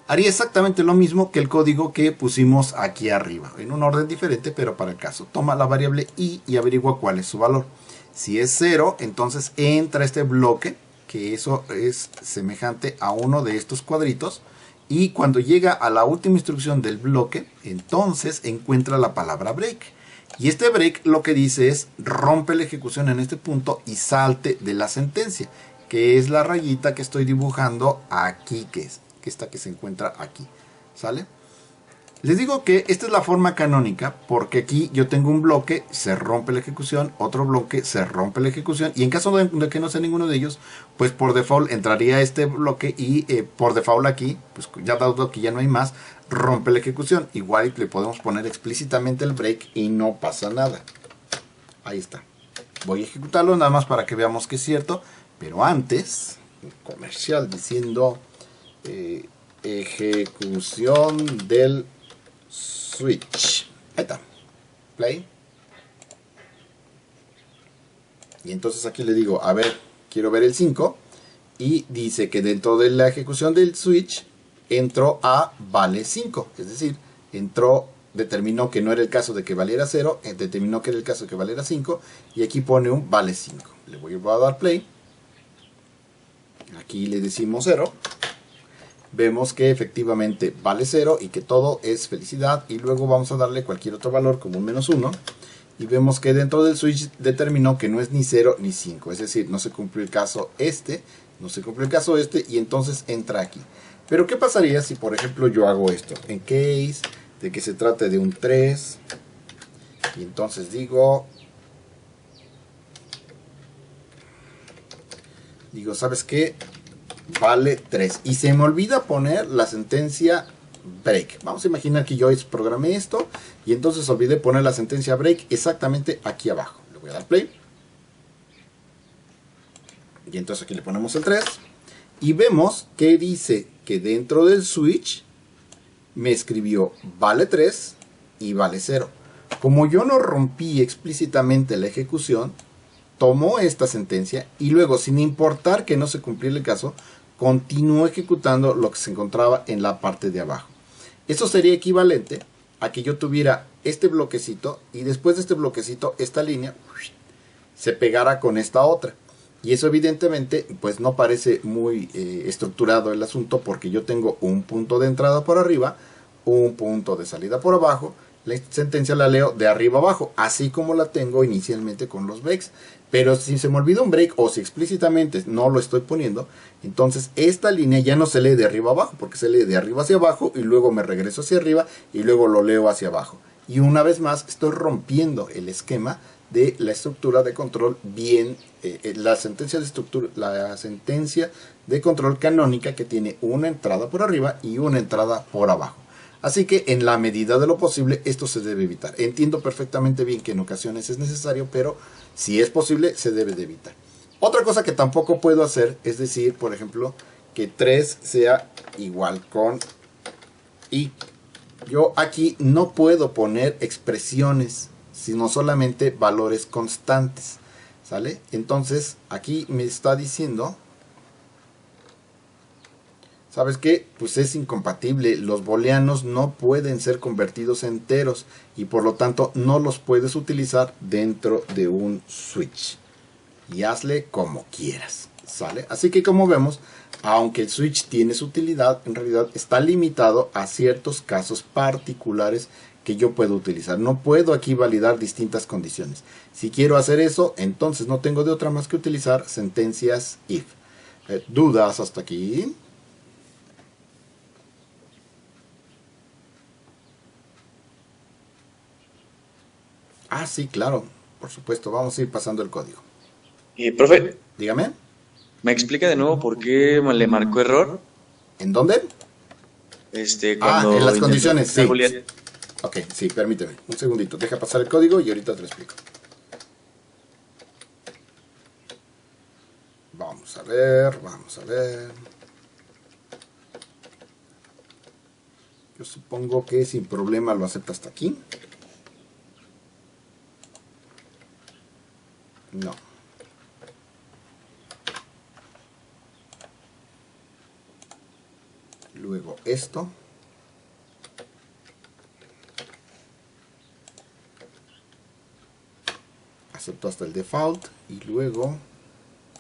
haría exactamente lo mismo que el código que pusimos aquí arriba, en un orden diferente, pero para el caso. Toma la variable i y averigua cuál es su valor. Si es 0, entonces entra este bloque, que eso es semejante a uno de estos cuadritos, y cuando llega a la última instrucción del bloque, entonces encuentra la palabra break. Y este break lo que dice es rompe la ejecución en este punto y salte de la sentencia, que es la rayita que estoy dibujando aquí, que esta que se encuentra aquí, ¿sale? Les digo que esta es la forma canónica porque aquí yo tengo un bloque, se rompe la ejecución, otro bloque, se rompe la ejecución, y en caso de que no sea ninguno de ellos, pues por default entraría este bloque y por default aquí, pues ya dado que ya no hay más, rompe la ejecución. Igual le podemos poner explícitamente el break y no pasa nada. Ahí está. Voy a ejecutarlo nada más para que veamos que es cierto, pero antes, un comercial diciendo ejecución del switch. Ahí está. Play. Y entonces aquí le digo, a ver, quiero ver el 5. Y dice que dentro de la ejecución del switch entró a vale 5. Es decir, determinó que no era el caso de que valiera 0. Determinó que era el caso de que valiera 5. Y aquí pone un vale 5. Le voy a dar play. Aquí le decimos 0. Vemos que efectivamente vale 0 y que todo es felicidad, y luego vamos a darle cualquier otro valor como un -1 y vemos que dentro del switch determinó que no es ni 0 ni 5, es decir, no se cumplió el caso este, no se cumplió el caso este, y entonces entra aquí. Pero ¿qué pasaría si por ejemplo yo hago esto? En case de que se trate de un 3, y entonces digo, ¿sabes qué? vale 3. Y se me olvida poner la sentencia break. Vamos a imaginar que yo programé esto y entonces olvidé poner la sentencia break exactamente aquí abajo. Le voy a dar play. Y entonces aquí le ponemos el 3. Y vemos que dice que dentro del switch me escribió vale 3 y vale 0. Como yo no rompí explícitamente la ejecución, tomó esta sentencia y luego, sin importar que no se cumpliera el caso, continuó ejecutando lo que se encontraba en la parte de abajo. Eso sería equivalente a que yo tuviera este bloquecito y después de este bloquecito esta línea se pegara con esta otra. Y eso evidentemente pues no parece muy estructurado el asunto, porque yo tengo un punto de entrada por arriba, un punto de salida por abajo. La sentencia la leo de arriba abajo, así como la tengo inicialmente con los breaks. Pero si se me olvida un break o si explícitamente no lo estoy poniendo, entonces esta línea ya no se lee de arriba abajo, porque se lee de arriba hacia abajo y luego me regreso hacia arriba y luego lo leo hacia abajo. Y una vez más estoy rompiendo el esquema de la estructura de control bien, la sentencia de control canónica, que tiene una entrada por arriba y una entrada por abajo. Así que en la medida de lo posible esto se debe evitar. Entiendo perfectamente bien que en ocasiones es necesario, pero si es posible se debe de evitar. Otra cosa que tampoco puedo hacer es decir, por ejemplo, que 3 sea igual con i. Yo aquí no puedo poner expresiones, sino solamente valores constantes, ¿sale? Entonces aquí me está diciendo, ¿sabes qué? Pues es incompatible. Los booleanos no pueden ser convertidos a enteros y por lo tanto no los puedes utilizar dentro de un switch. Y hazle como quieras, ¿sale? Así que como vemos, aunque el switch tiene su utilidad, en realidad está limitado a ciertos casos particulares que yo puedo utilizar. No puedo aquí validar distintas condiciones. Si quiero hacer eso, entonces no tengo de otra más que utilizar sentencias if. ¿Dudas hasta aquí? Ah, sí, claro, por supuesto. Vamos a ir pasando el código. Profe, Dígame. ¿me explica de nuevo por qué le marcó error? ¿En dónde? Cuando en las condiciones, sí. Boolean. Ok, sí, permíteme. Un segundito. Deja pasar el código y ahorita te lo explico. Vamos a ver, vamos a ver. Yo supongo que sin problema lo acepta hasta aquí. No. Luego esto. Acepto hasta el default. Y luego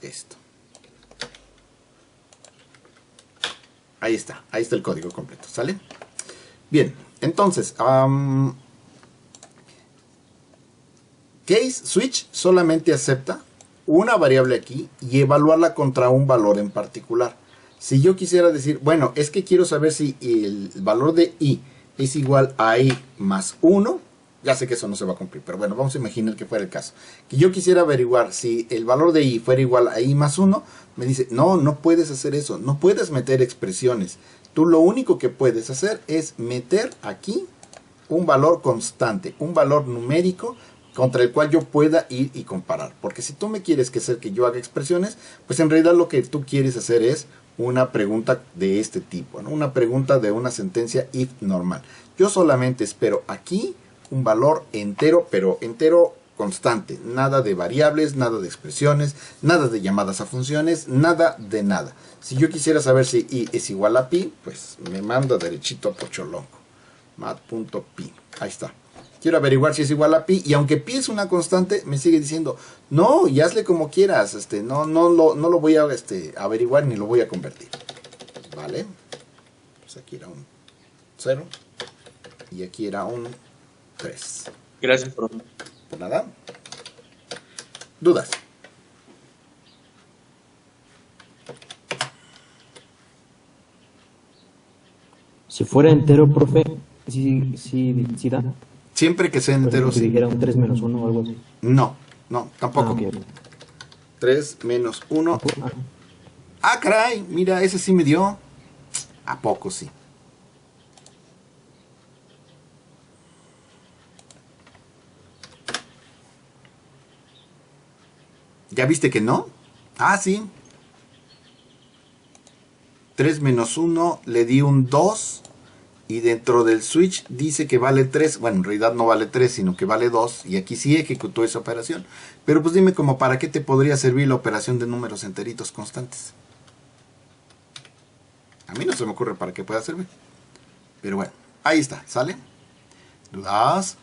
esto. Ahí está el código completo, ¿sale? Bien, entonces, case switch solamente acepta una variable aquí y evaluarla contra un valor en particular. Si yo quisiera decir, bueno, es que quiero saber si el valor de i es igual a i más 1, ya sé que eso no se va a cumplir, pero bueno, vamos a imaginar que fuera el caso. Que yo quisiera averiguar si el valor de i fuera igual a i más 1, me dice, no, no puedes hacer eso, no puedes meter expresiones. Tú lo único que puedes hacer es meter aquí un valor constante, un valor numérico contra el cual yo pueda ir y comparar. Porque si tú me quieres hacer que yo haga expresiones, pues en realidad lo que tú quieres hacer es una pregunta de este tipo, ¿no? Una pregunta de una sentencia if normal. Yo solamente espero aquí un valor entero, pero entero constante. Nada de variables, nada de expresiones, nada de llamadas a funciones, nada de nada. Si yo quisiera saber si i es igual a pi, pues me manda derechito a Pocholongo. mat.pi. Ahí está. Quiero averiguar si es igual a pi, y aunque pi es una constante, me sigue diciendo, no, y hazle como quieras, no lo voy a averiguar ni lo voy a convertir. Vale. Pues aquí era un 0 y aquí era un 3. Gracias, profe. Por nada. ¿Dudas? Si fuera entero, profe, sí da. Siempre que sea Por entero, ejemplo, si sí. dijera un 3 menos 1 o algo así. No, tampoco. Ah, ok. 3 menos 1, Ah, Ah, caray, mira, ese sí me dio. ¿A poco sí? ¿Ya viste que no? Ah, sí. 3 menos 1, le di un 2. Y dentro del switch dice que vale 3. Bueno, en realidad no vale 3, sino que vale 2. Y aquí sí ejecutó esa operación. Pero pues dime como para qué te podría servir la operación de números enteritos constantes. A mí no se me ocurre para qué pueda servir. Pero bueno, ahí está, ¿sale? ¿Dudas?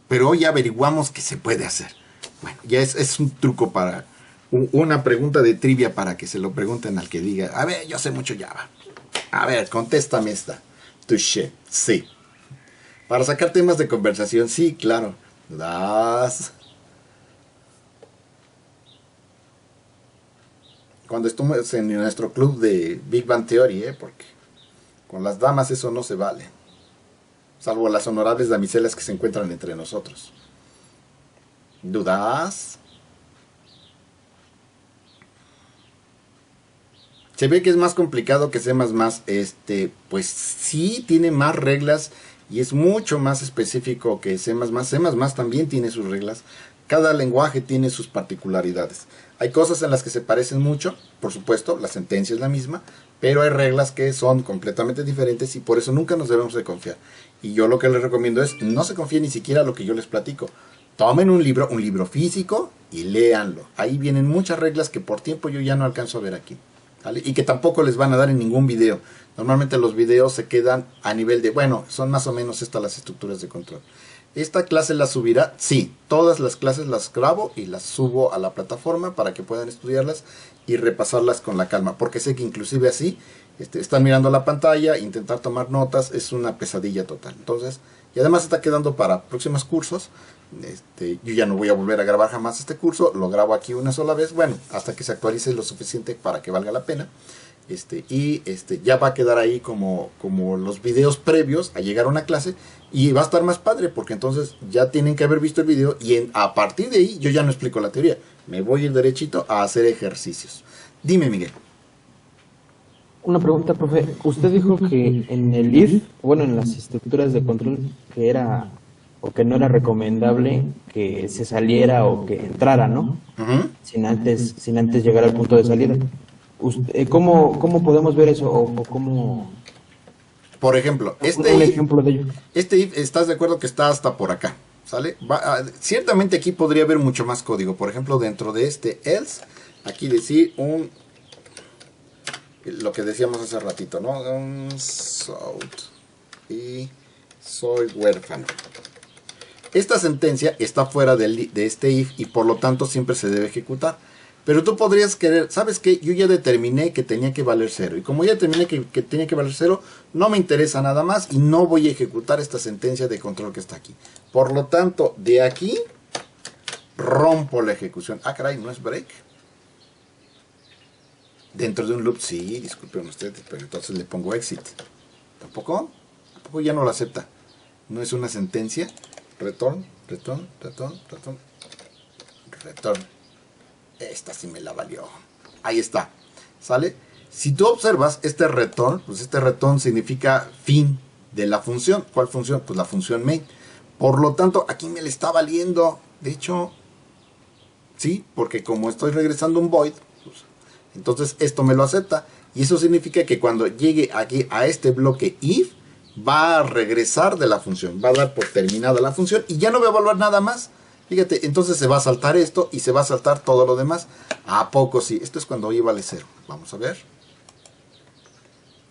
Pero hoy ya averiguamos qué se puede hacer. Bueno, ya es un truco para... Una pregunta de trivia para que se lo pregunten al que diga, a ver, yo sé mucho Java. A ver, contéstame esta. Touché, sí. Para sacar temas de conversación, sí, claro. ¿Dudas? Cuando estuvimos en nuestro club de Big Bang Theory, porque con las damas eso no se vale. Salvo las honorables damiselas que se encuentran entre nosotros. ¿Dudas? Se ve que es más complicado que C++. Pues sí tiene más reglas y es mucho más específico que C++. C++ también tiene sus reglas. Cada lenguaje tiene sus particularidades. Hay cosas en las que se parecen mucho, por supuesto, la sentencia es la misma, pero hay reglas que son completamente diferentes y por eso nunca nos debemos de confiar. Y yo lo que les recomiendo es, no se confíen ni siquiera a lo que yo les platico. Tomen un libro físico y léanlo. Ahí vienen muchas reglas que por tiempo yo ya no alcanzo a ver aquí. ¿Vale? Y que tampoco les van a dar en ningún video. Normalmente los videos se quedan a nivel de, bueno, son más o menos estas las estructuras de control. ¿Esta clase la subirá? Sí, todas las clases las grabo y las subo a la plataforma para que puedan estudiarlas y repasarlas con la calma. Porque sé que inclusive así, están mirando la pantalla, intentar tomar notas es una pesadilla total. Entonces, y además está quedando para próximos cursos. Yo ya no voy a volver a grabar jamás este curso, lo grabo aquí una sola vez, bueno, hasta que se actualice lo suficiente para que valga la pena. Ya va a quedar ahí como los videos previos a llegar a una clase y va a estar más padre porque entonces ya tienen que haber visto el video y a partir de ahí yo ya no explico la teoría, me voy a ir derechito a hacer ejercicios. Dime, Miguel. Una pregunta, profe. Usted dijo que en el if, bueno, en las estructuras de control, que era o que no era recomendable que se saliera o que entrara, ¿no? Sin antes llegar al punto de salida. ¿Cómo podemos ver eso o cómo? Por ejemplo, un ejemplo de ello. if, ¿estás de acuerdo que está hasta por acá? ¿Sale? Ciertamente aquí podría haber mucho más código. Por ejemplo, dentro de else, aquí decir lo que decíamos hace ratito, ¿no? Y soy huérfano. Esta sentencia está fuera de este if y por lo tanto siempre se debe ejecutar. Pero tú podrías querer, ¿sabes qué? Yo ya determiné que tenía que valer 0. Y como ya determiné que tenía que valer 0, no me interesa nada más y no voy a ejecutar esta sentencia de control que está aquí. Por lo tanto, de aquí rompo la ejecución. Ah, caray, ¿no es break? Dentro de un loop, sí, disculpen ustedes, pero entonces le pongo exit. ¿Tampoco? ¿Tampoco ya no lo acepta? ¿No es una sentencia? Return. Esta sí me la valió. Ahí está. ¿Sale? Si tú observas este return, pues este return significa fin de la función. ¿Cuál función? Pues la función main. Por lo tanto, aquí me le está valiendo. De hecho, sí, porque como estoy regresando un void, pues, entonces esto me lo acepta. Y eso significa que cuando llegue aquí a este bloque if, va a regresar de la función. Va a dar por terminada la función y ya no voy a evaluar nada más. Fíjate, entonces se va a saltar esto y se va a saltar todo lo demás. ¿A poco sí? Esto es cuando y vale 0. Vamos a ver.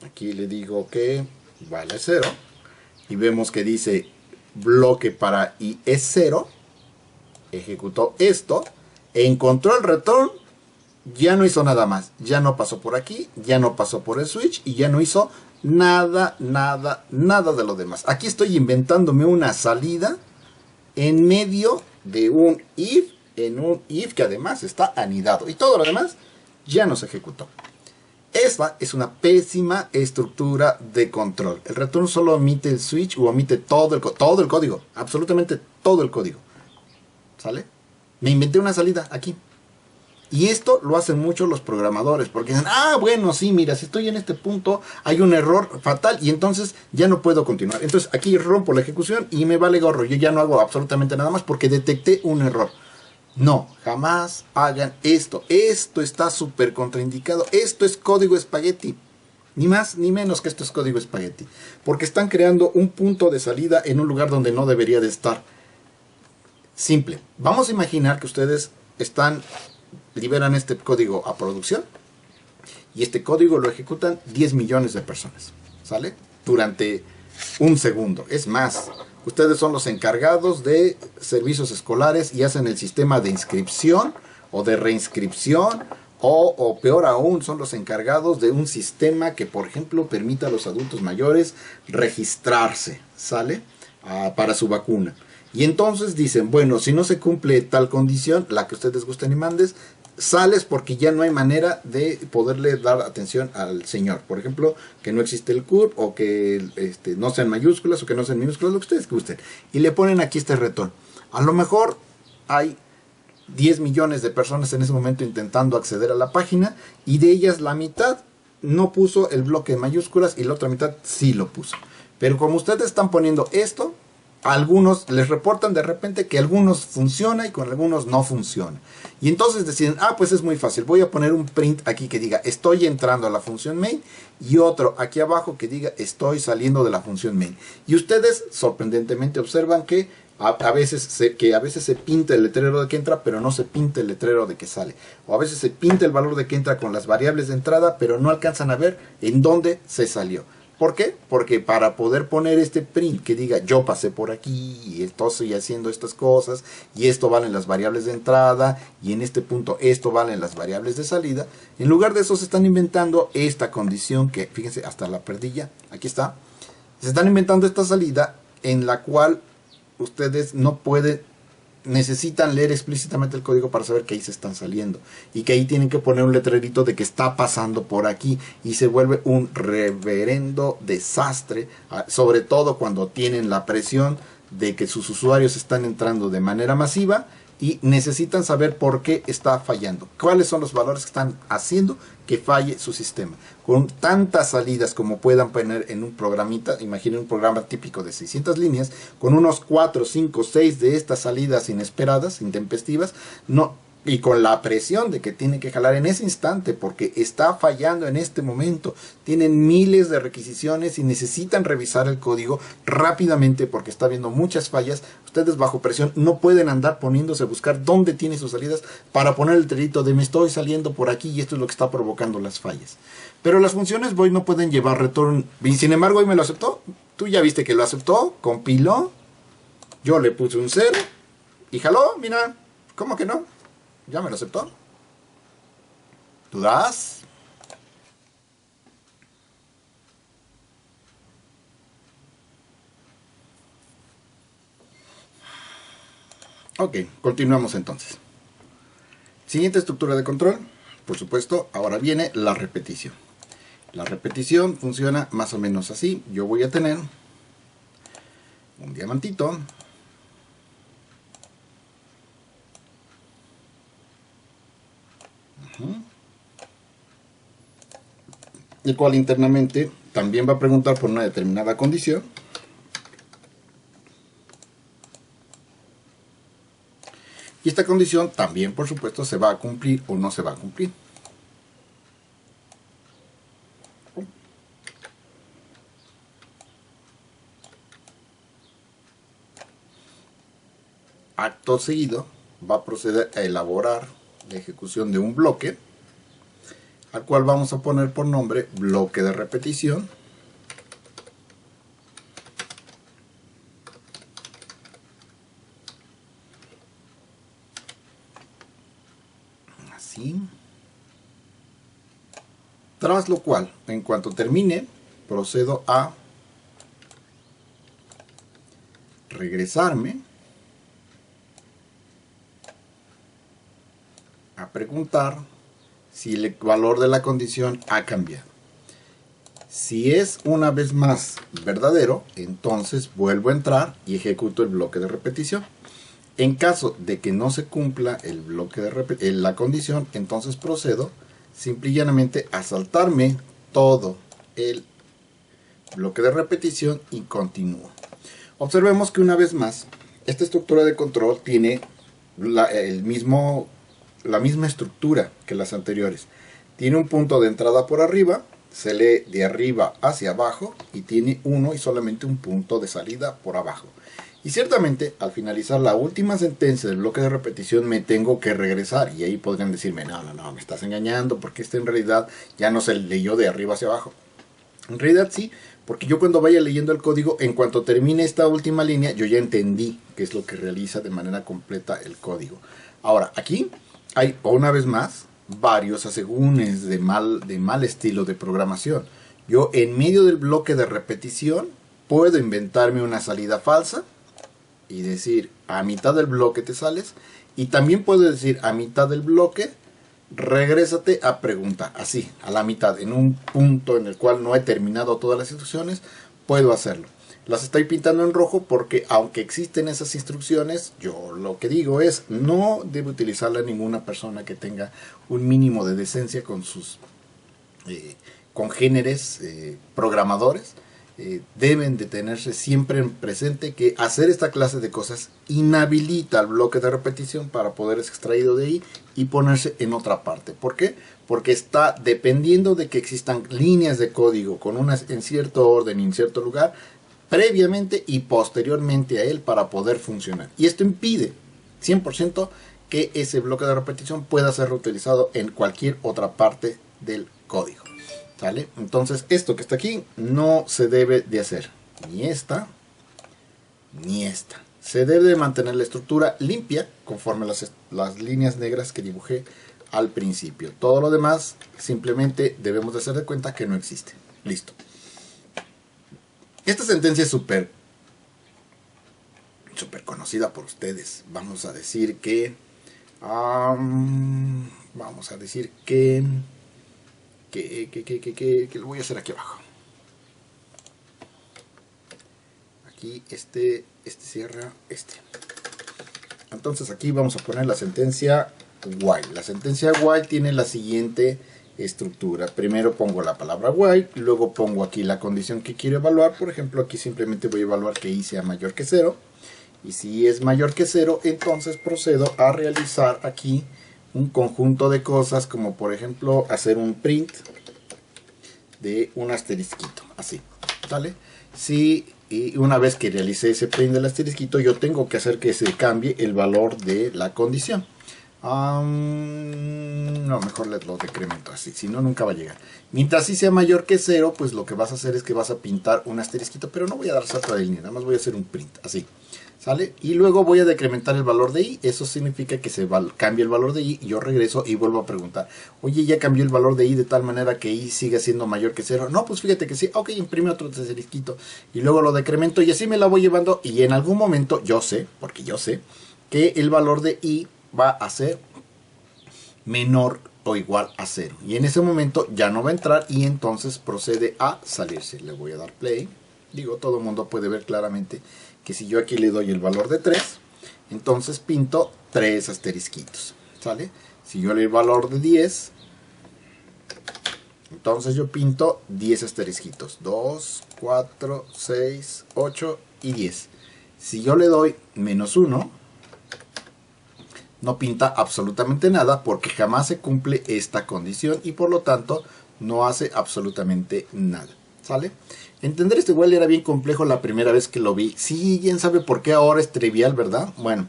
Aquí le digo que vale 0. Y vemos que dice bloque para i es 0. Ejecutó esto. Encontró el return. Ya no hizo nada más. Ya no pasó por aquí. Ya no pasó por el switch. Y ya no hizo nada de lo demás. Aquí estoy inventándome una salida en medio de un if, en un if que además está anidado. Y todo lo demás ya no se ejecutó. Esta es una pésima estructura de control. El return solo omite el switch o omite todo el código. Absolutamente todo el código. ¿Sale? Me inventé una salida aquí. Y esto lo hacen mucho los programadores, porque dicen, ah, bueno, sí, mira, si estoy en este punto, hay un error fatal y entonces ya no puedo continuar. Entonces aquí rompo la ejecución y me vale gorro, yo ya no hago absolutamente nada más porque detecté un error. No, jamás hagan esto. Esto está súper contraindicado. Esto es código espagueti. Ni más ni menos que esto es código espagueti. Porque están creando un punto de salida en un lugar donde no debería de estar. Simple. Vamos a imaginar que ustedes liberan este código a producción. Y este código lo ejecutan 10 millones de personas. ¿Sale? Durante un segundo. Es más, ustedes son los encargados de servicios escolares y hacen el sistema de inscripción o de reinscripción. O peor aún, son los encargados de un sistema que, por ejemplo, permita a los adultos mayores registrarse, ¿sale? Para su vacuna. Y entonces dicen, bueno, si no se cumple tal condición, la que ustedes gusten y mandes, sales porque ya no hay manera de poderle dar atención al señor. Por ejemplo, que no existe el CURP o que no sean mayúsculas o que no sean minúsculas, lo que ustedes gusten. Y le ponen aquí este retón. A lo mejor hay 10 millones de personas en ese momento intentando acceder a la página y de ellas la mitad no puso el bloque de mayúsculas y la otra mitad sí lo puso. Pero como ustedes están poniendo esto, a algunos les reportan de repente que algunos funciona y con algunos no funciona. Y entonces deciden, ah, pues es muy fácil, voy a poner un print aquí que diga estoy entrando a la función main y otro aquí abajo que diga estoy saliendo de la función main. Y ustedes sorprendentemente observan que a veces se pinta el letrero de que entra, pero no se pinta el letrero de que sale. O a veces se pinta el valor de que entra con las variables de entrada, pero no alcanzan a ver en dónde se salió. ¿Por qué? Porque para poder poner este print que diga yo pasé por aquí y estoy haciendo estas cosas y esto valen las variables de entrada y en este punto esto valen las variables de salida, en lugar de eso se están inventando esta condición que, fíjense, hasta la perdilla, aquí está. Se están inventando esta salida en la cual ustedes no pueden, necesitan leer explícitamente el código para saber que ahí se están saliendo y que ahí tienen que poner un letrerito de que está pasando por aquí y se vuelve un reverendo desastre, sobre todo cuando tienen la presión de que sus usuarios están entrando de manera masiva y necesitan saber por qué está fallando, cuáles son los valores que están haciendo que falle su sistema. Con tantas salidas como puedan poner en un programita, imaginen un programa típico de 600 líneas, con unos 4, 5, 6 de estas salidas inesperadas, intempestivas, y con la presión de que tienen que jalar en ese instante porque está fallando en este momento, tienen miles de requisiciones y necesitan revisar el código rápidamente porque está habiendo muchas fallas. Ustedes bajo presión no pueden andar poniéndose a buscar dónde tiene sus salidas para poner el letrerito de me estoy saliendo por aquí y esto es lo que está provocando las fallas. Pero las funciones void no pueden llevar return, y sin embargo hoy me lo aceptó. Tú ya viste que lo aceptó, compiló, yo le puse un 0 y jaló, mira, ¿cómo que no? ¿Ya me lo aceptó? ¿Dudas? Ok, continuamos entonces. Siguiente estructura de control. Por supuesto, ahora viene la repetición. La repetición funciona más o menos así. Yo voy a tener un diamantito. El cual internamente también va a preguntar por una determinada condición. Y esta condición también, por supuesto, se va a cumplir o no se va a cumplir. Acto seguido, va a proceder a elaborar la ejecución de un bloque, al cual vamos a poner por nombre bloque de repetición. Así. Tras lo cual, en cuanto termine, procedo a regresarme a preguntar si el valor de la condición ha cambiado. Si es una vez más verdadero, entonces vuelvo a entrar y ejecuto el bloque de repetición. En caso de que no se cumpla el bloque de la condición, entonces procedo simple y llanamente a saltarme todo el bloque de repetición y continúo. Observemos que una vez más, esta estructura de control tiene la misma estructura que las anteriores. Tiene un punto de entrada por arriba, se lee de arriba hacia abajo y tiene uno y solamente un punto de salida por abajo. Y ciertamente al finalizar la última sentencia del bloque de repetición me tengo que regresar, y ahí podrían decirme no, me estás engañando porque en realidad ya no se leyó de arriba hacia abajo. En realidad sí, porque yo cuando vaya leyendo el código, en cuanto termine esta última línea, yo ya entendí qué es lo que realiza de manera completa el código. Ahora, aquí hay una vez más varios asegúnes de mal estilo de programación. Yo en medio del bloque de repetición puedo inventarme una salida falsa y decir a mitad del bloque te sales, y también puedo decir a mitad del bloque regrésate a pregunta, así, a la mitad, en un punto en el cual no he terminado todas las instrucciones, puedo hacerlo. Las estoy pintando en rojo porque aunque existen esas instrucciones, yo lo que digo es no debe utilizarla ninguna persona que tenga un mínimo de decencia con sus congéneres programadores. Deben de tenerse siempre en presente que hacer esta clase de cosas inhabilita el bloque de repetición para poder ser extraído de ahí y ponerse en otra parte. ¿Por qué? Porque está dependiendo de que existan líneas de código con unas en cierto orden y en cierto lugar previamente y posteriormente a él para poder funcionar. Y esto impide 100% que ese bloque de repetición pueda ser reutilizado en cualquier otra parte del código. ¿Sale? Entonces esto que está aquí no se debe de hacer, ni esta ni esta. Se debe de mantener la estructura limpia conforme las líneas negras que dibujé al principio. Todo lo demás simplemente debemos de hacer de cuenta que no existe. Listo. Esta sentencia es súper conocida por ustedes. Vamos a decir que que lo voy a hacer aquí abajo. Aquí este cierra este. Entonces aquí vamos a poner la sentencia while. La sentencia while tiene la siguiente estructura. Primero pongo la palabra while, luego pongo aquí la condición que quiero evaluar. Por ejemplo, aquí simplemente voy a evaluar que i sea mayor que 0. Y si es mayor que 0, entonces procedo a realizar aquí un conjunto de cosas, como por ejemplo hacer un print de un asterisquito, así, ¿sale? Y una vez que realicé ese print del asterisquito, yo tengo que hacer que se cambie el valor de la condición. No, mejor lo decremento así, si no nunca va a llegar. Mientras sí sea mayor que 0, pues lo que vas a hacer es que vas a pintar un asterisquito, pero no voy a dar salto de línea, nada más voy a hacer un print, así. ¿Sale? Y luego voy a decrementar el valor de i. Eso significa que se cambia el valor de i. Y yo regreso y vuelvo a preguntar: oye, ya cambió el valor de i de tal manera que i sigue siendo mayor que 0. No, pues fíjate que sí. Ok, imprime otro asterisquito. Y luego lo decremento y así me la voy llevando. Y en algún momento yo sé, porque yo sé, que el valor de i va a ser menor o igual a 0. Y en ese momento ya no va a entrar y entonces procede a salirse. Le voy a dar play. Digo, todo el mundo puede ver claramente que si yo aquí le doy el valor de 3, entonces pinto 3 asterisquitos, ¿sale? Si yo le doy el valor de 10, entonces yo pinto 10 asterisquitos, 2, 4, 6, 8 y 10. Si yo le doy menos 1, no pinta absolutamente nada porque jamás se cumple esta condición y por lo tanto no hace absolutamente nada, ¿sale? Entender este while era bien complejo la primera vez que lo vi. Sí, ¿quién sabe por qué ahora es trivial, verdad? Bueno,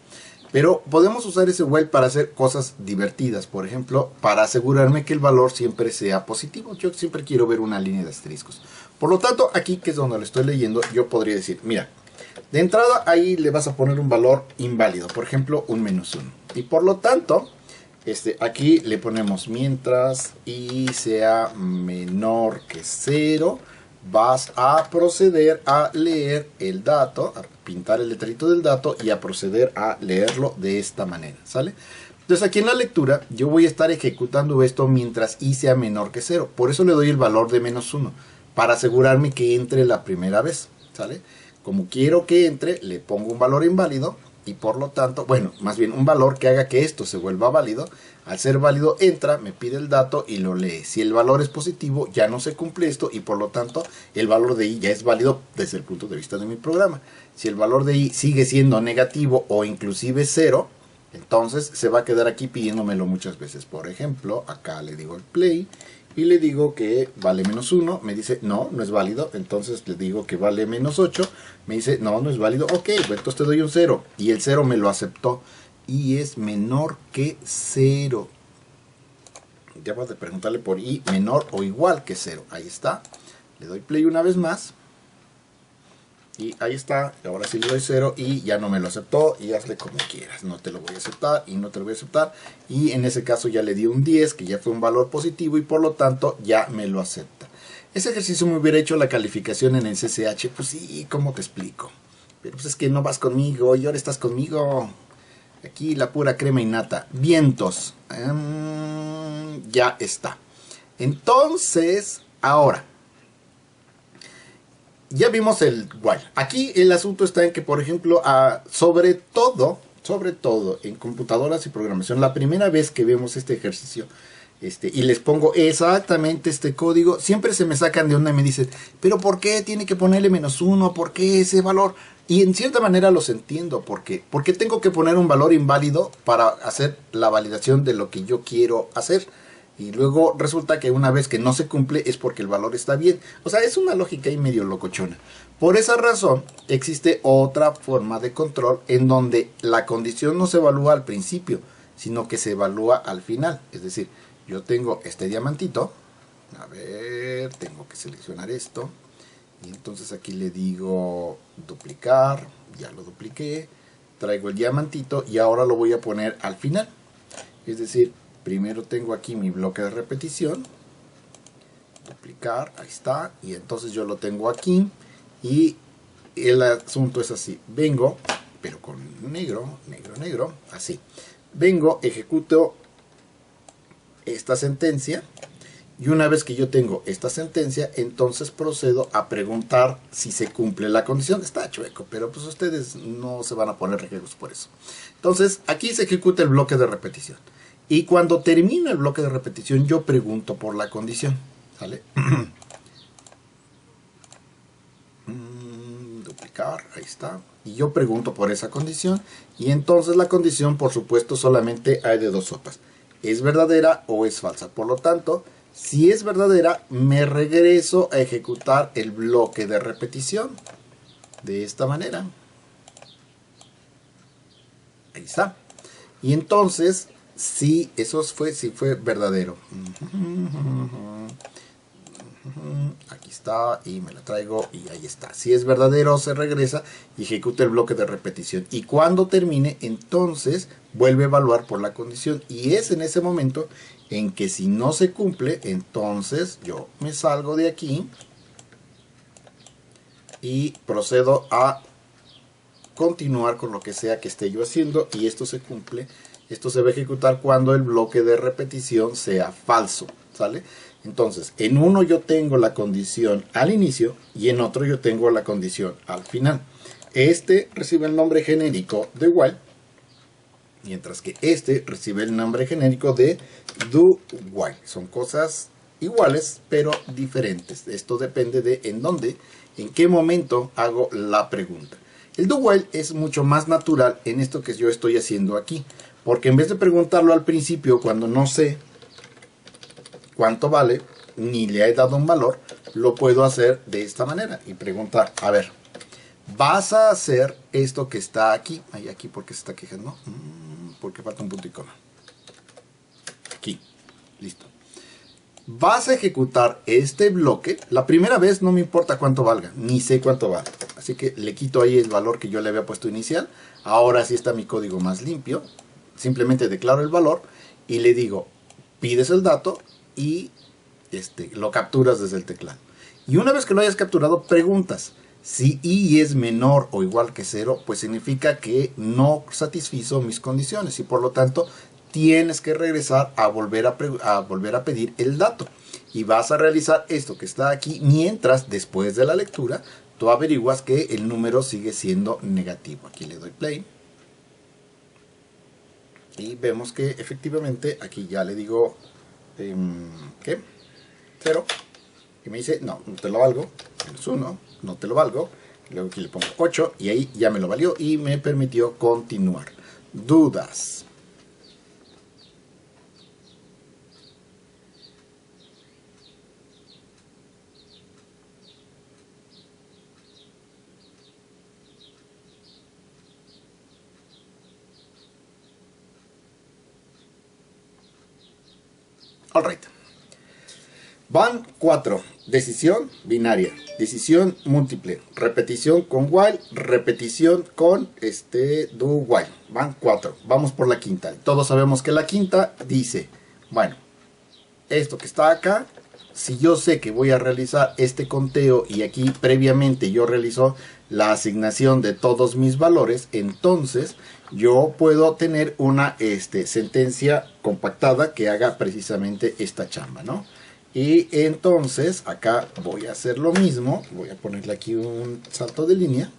pero podemos usar ese while para hacer cosas divertidas. Por ejemplo, para asegurarme que el valor siempre sea positivo. Yo siempre quiero ver una línea de asteriscos. Por lo tanto, aquí que es donde lo estoy leyendo, yo podría decir, mira, de entrada ahí le vas a poner un valor inválido. Por ejemplo, un menos 1. Y por lo tanto, aquí le ponemos mientras i sea menor que 0, vas a proceder a leer el dato, a pintar el letrerito del dato y a proceder a leerlo de esta manera, ¿sale? Entonces aquí en la lectura yo voy a estar ejecutando esto mientras i sea menor que 0. Por eso le doy el valor de menos 1, para asegurarme que entre la primera vez, ¿sale? Como quiero que entre, le pongo un valor inválido y por lo tanto, bueno, más bien un valor que haga que esto se vuelva válido. Al ser válido entra, me pide el dato y lo lee. Si el valor es positivo, ya no se cumple esto y por lo tanto el valor de i ya es válido desde el punto de vista de mi programa. Si el valor de i sigue siendo negativo o inclusive 0, entonces se va a quedar aquí pidiéndomelo muchas veces. Por ejemplo, acá le digo el play y le digo que vale menos 1, me dice no, no es válido. Entonces le digo que vale menos 8, me dice no, no es válido. Ok, pues entonces te doy un 0 y el 0 me lo aceptó y es menor que 0. Debo de preguntarle por i menor o igual que 0. Ahí está, le doy play una vez más y ahí está. Ahora sí le doy 0 y ya no me lo aceptó y hazle como quieras, no te lo voy a aceptar y no te lo voy a aceptar. Y en ese caso ya le di un 10 que ya fue un valor positivo y por lo tanto ya me lo acepta. Ese ejercicio me hubiera hecho la calificación en el CCH, pues sí, ¿cómo te explico? Pero pues es que no vas conmigo y ahora estás conmigo. Aquí la pura crema innata. Vientos. Ya está. Entonces, ahora. Ya vimos el while. Aquí el asunto está en que, por ejemplo, sobre todo en computadoras y programación, la primera vez que vemos este ejercicio, y les pongo exactamente este código, siempre se me sacan de onda y me dicen, pero ¿por qué tiene que ponerle -1? ¿Por qué ese valor? Y en cierta manera los entiendo. ¿Por qué? Porque tengo que poner un valor inválido para hacer la validación de lo que yo quiero hacer. Y luego resulta que una vez que no se cumple es porque el valor está bien. O sea, es una lógica ahí medio locochona. Por esa razón existe otra forma de control en donde la condición no se evalúa al principio, sino que se evalúa al final. Es decir, yo tengo este diamantito. A ver, tengo que seleccionar esto. Y entonces aquí le digo duplicar. Ya lo dupliqué. Traigo el diamantito y ahora lo voy a poner al final. Es decir, primero tengo aquí mi bloque de repetición. Duplicar, ahí está. Y entonces yo lo tengo aquí. Y el asunto es así. Vengo, pero con negro, negro, así. Vengo, ejecuto esta sentencia. Y una vez que yo tengo esta sentencia, entonces procedo a preguntar si se cumple la condición. Está chueco, pero pues ustedes no se van a poner rejegos por eso. Entonces, aquí se ejecuta el bloque de repetición. Y cuando termina el bloque de repetición, yo pregunto por la condición. ¿Sale? Duplicar, ahí está. Y yo pregunto por esa condición. Y entonces la condición, por supuesto, solamente hay de dos sopas. ¿Es verdadera o es falsa? Por lo tanto, si es verdadera, me regreso a ejecutar el bloque de repetición. De esta manera. Ahí está. Y entonces, si fue verdadero. Aquí está y me la traigo y ahí está. Si es verdadero, se regresa y ejecuta el bloque de repetición. Y cuando termine, entonces vuelve a evaluar por la condición. Y es en ese momento en que si no se cumple, entonces yo me salgo de aquí y procedo a continuar con lo que sea que esté yo haciendo. Y esto se cumple. Esto se va a ejecutar cuando el bloque de repetición sea falso. ¿Sale? Entonces, en uno yo tengo la condición al inicio y en otro yo tengo la condición al final. Este recibe el nombre genérico de while, mientras que este recibe el nombre genérico de do while. Son cosas iguales, pero diferentes. Esto depende de en dónde, en qué momento hago la pregunta. El do while es mucho más natural en esto que yo estoy haciendo aquí, porque en vez de preguntarlo al principio cuando no sé cuánto vale, ni le he dado un valor, lo puedo hacer de esta manera y preguntar, a ver, ¿vas a hacer esto que está aquí? Ay, aquí, ¿por qué se está quejando? Porque falta un punto y coma. Aquí, listo. Vas a ejecutar este bloque. La primera vez no me importa cuánto valga, ni sé cuánto vale. Así que le quito ahí el valor que yo le había puesto inicial. Ahora sí está mi código más limpio. Simplemente declaro el valor y le digo, pides el dato y lo capturas desde el teclado. Y una vez que lo hayas capturado, preguntas. Si i es menor o igual que 0, pues significa que no satisfizo mis condiciones y por lo tanto tienes que regresar a volver a pedir el dato. Y vas a realizar esto que está aquí mientras, después de la lectura, tú averiguas que el número sigue siendo negativo. Aquí le doy play. Y vemos que efectivamente aquí ya le digo, ¿qué? 0. Y me dice, no, no te lo valgo. Es 1, no te lo valgo. Luego aquí le pongo 8 y ahí ya me lo valió y me permitió continuar. ¿Dudas? Alright. Van 4. Decisión binaria, decisión múltiple, repetición con while, repetición con do while. Van 4. Vamos por la quinta. Todos sabemos que la quinta dice, bueno, esto que está acá, si yo sé que voy a realizar este conteo y aquí previamente yo realizo la asignación de todos mis valores, entonces yo puedo tener una sentencia compactada que haga precisamente esta chamba, ¿no? Y entonces acá voy a hacer lo mismo, voy a ponerle aquí un salto de línea.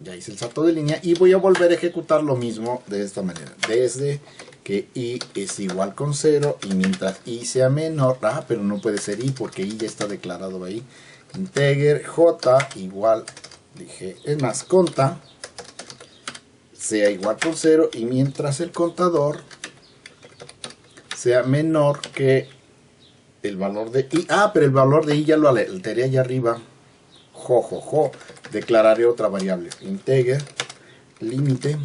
Ya hice el salto de línea y voy a volver a ejecutar lo mismo de esta manera. Desde que i es igual con 0 y mientras i sea menor, pero no puede ser i porque i ya está declarado ahí. Integer j igual, dije, es más, conta sea igual con 0 y mientras el contador sea menor que el valor de i. Pero el valor de i ya lo alteré allá arriba. Declararé otra variable. Integer límite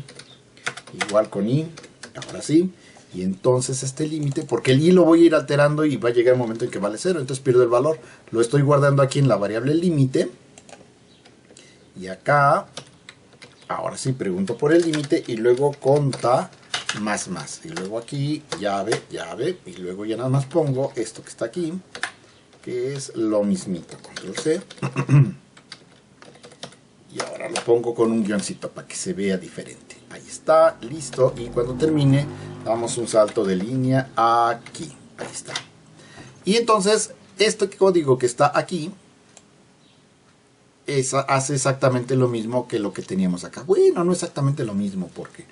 igual con i. Ahora sí. Y entonces este límite, porque el i lo voy a ir alterando y va a llegar el momento en que vale 0. Entonces pierdo el valor. Lo estoy guardando aquí en la variable límite. Y acá, ahora sí pregunto por el límite y luego conta más. Y luego aquí llave. Y luego ya nada más pongo esto que está aquí, que es lo mismito. Control C. Y ahora lo pongo con un guioncito para que se vea diferente. Ahí está, listo. Y cuando termine, damos un salto de línea aquí. Ahí está. Y entonces, este código que está aquí hace exactamente lo mismo que lo que teníamos acá. Bueno, no exactamente lo mismo, porque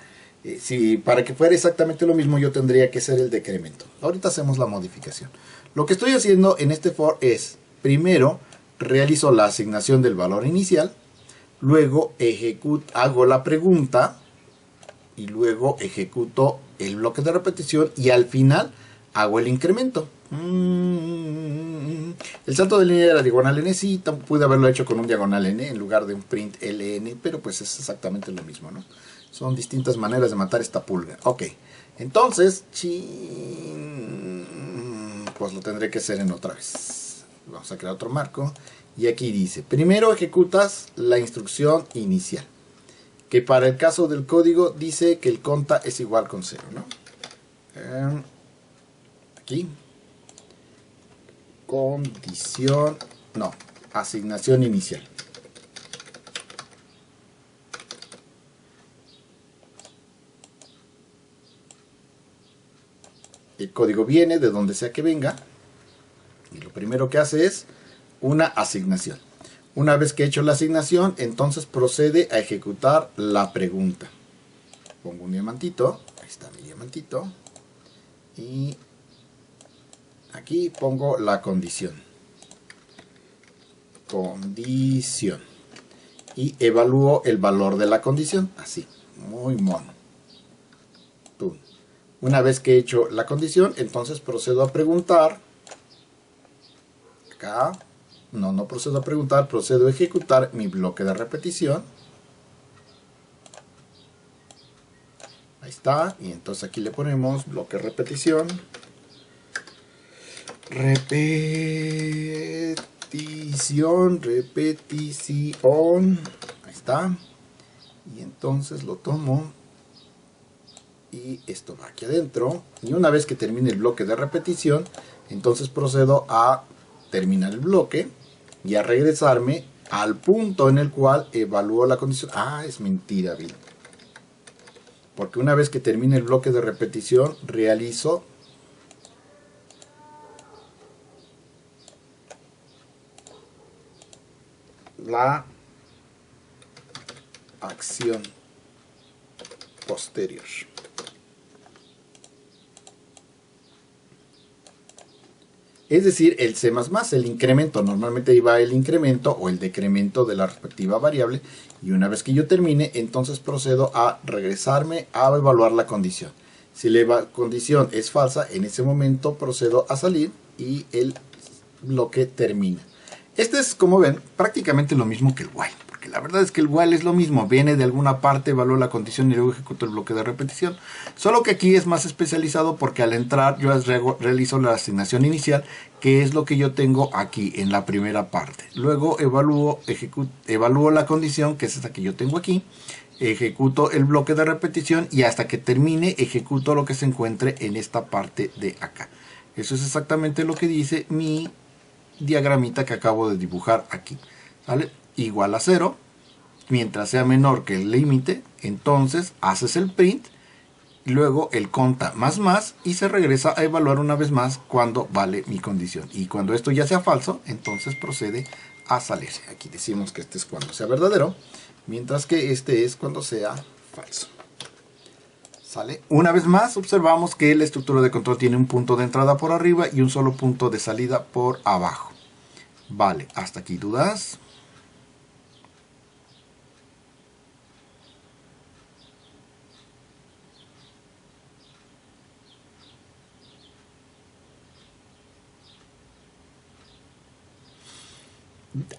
si para que fuera exactamente lo mismo, yo tendría que hacer el decremento. Ahorita hacemos la modificación. Lo que estoy haciendo en este for es, primero, realizo la asignación del valor inicial. Luego hago la pregunta y luego ejecuto el bloque de repetición y al final hago el incremento. El salto de línea de la diagonal n, sí, pude haberlo hecho con un diagonal n en lugar de un print ln, pero pues es exactamente lo mismo, ¿no? Son distintas maneras de matar esta pulga. Ok, entonces, pues lo tendré que hacer en otra vez. Vamos a crear otro marco. Y aquí dice, primero ejecutas la instrucción inicial, que para el caso del código dice que el conta es igual con 0, ¿no? Aquí, condición, no, asignación inicial. El código viene de donde sea que venga, y lo primero que hace es una asignación. Una vez que he hecho la asignación, entonces procede a ejecutar la pregunta. Pongo un diamantito, ahí está mi diamantito, y aquí pongo la condición. Condición. Y evalúo el valor de la condición, así, muy mono. Una vez que he hecho la condición, entonces procedo a preguntar. Acá. No procedo a preguntar, procedo a ejecutar mi bloque de repetición. Ahí está, y entonces aquí le ponemos bloque de repetición. Repetición. Ahí está. Y entonces lo tomo. Y esto va aquí adentro. Y una vez que termine el bloque de repetición, entonces procedo a terminar el bloque y a regresarme al punto en el cual evalúo la condición. Es mentira, Bill. Porque una vez que termine el bloque de repetición, realizo la acción posterior. es decir, el C++, el incremento. Normalmente iba el incremento o el decremento de la respectiva variable, y una vez que yo termine, entonces procedo a regresarme a evaluar la condición. Si la condición es falsa, en ese momento procedo a salir y el bloque termina. Este es, como ven, prácticamente lo mismo que el while, porque la verdad es que el while es lo mismo, viene de alguna parte, evalúo la condición y luego ejecuto el bloque de repetición, solo que aquí es más especializado porque al entrar yo realizo la asignación inicial, que es lo que yo tengo aquí en la primera parte. Luego evalúo la condición, que es esta que yo tengo aquí, ejecuto el bloque de repetición y hasta que termine ejecuto lo que se encuentre en esta parte de acá. Eso es exactamente lo que dice mi diagramita que acabo de dibujar aquí, ¿vale? Igual a 0, mientras sea menor que el límite, entonces haces el print, y luego el conta más y se regresa a evaluar una vez más cuando vale mi condición. Y cuando esto ya sea falso, entonces procede a salirse. Aquí decimos que este es cuando sea verdadero, mientras que este es cuando sea falso. ¿Sale? Una vez más observamos que la estructura de control tiene un punto de entrada por arriba y un solo punto de salida por abajo. Vale, hasta aquí dudas.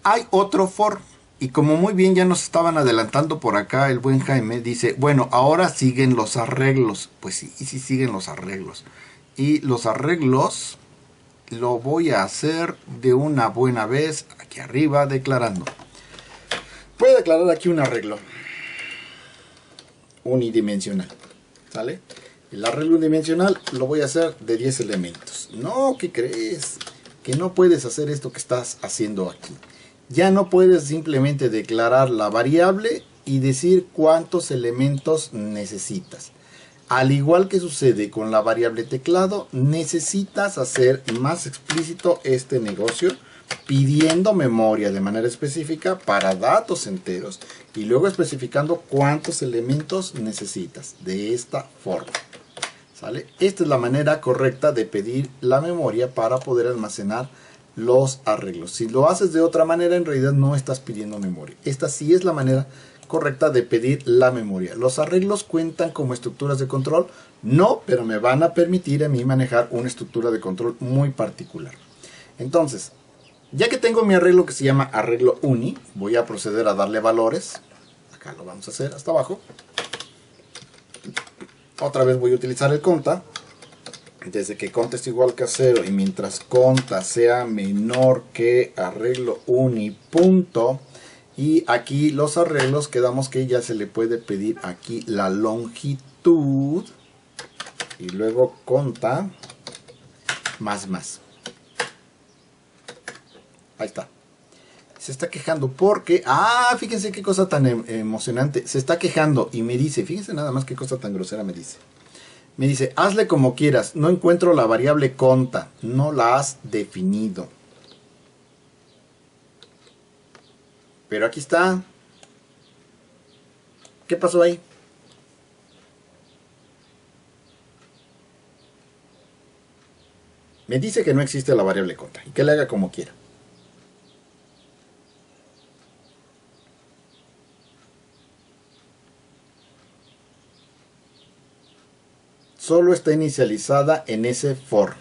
Hay otro for, y como muy bien ya nos estaban adelantando por acá el buen Jaime, dice, bueno, ahora siguen los arreglos. Pues sí, sí siguen los arreglos. Y los arreglos lo voy a hacer de una buena vez aquí arriba declarando. Voy a declarar aquí un arreglo unidimensional, ¿sale? El arreglo unidimensional lo voy a hacer de 10 elementos. No, ¿qué crees? Que no puedes hacer esto que estás haciendo aquí. Ya no puedes simplemente declarar la variable y decir cuántos elementos necesitas. Al igual que sucede con la variable teclado, necesitas hacer más explícito este negocio pidiendo memoria de manera específica para datos enteros y luego especificando cuántos elementos necesitas de esta forma. ¿Sale? Esta es la manera correcta de pedir la memoria para poder almacenar los arreglos. Si lo haces de otra manera, en realidad no estás pidiendo memoria. Esta sí es la manera correcta de pedir la memoria. ¿Los arreglos cuentan como estructuras de control? No, pero me van a permitir a mí manejar una estructura de control muy particular. Entonces, ya que tengo mi arreglo que se llama arreglo uni, voy a proceder a darle valores. Acá lo vamos a hacer hasta abajo. Otra vez voy a utilizar el conta. Desde que conta es igual que a 0 y mientras conta sea menor que arreglo uni punto. Y aquí los arreglos quedamos que ya se le puede pedir aquí la longitud. Y luego conta más. Ahí está. Se está quejando porque... fíjense qué cosa tan emocionante. Se está quejando y me dice... Fíjense nada más qué cosa tan grosera me dice. Me dice, hazle como quieras. No encuentro la variable conta. No la has definido. Pero aquí está. ¿Qué pasó ahí? Me dice que no existe la variable conta. Y que le haga como quiera. Solo está inicializada en ese for.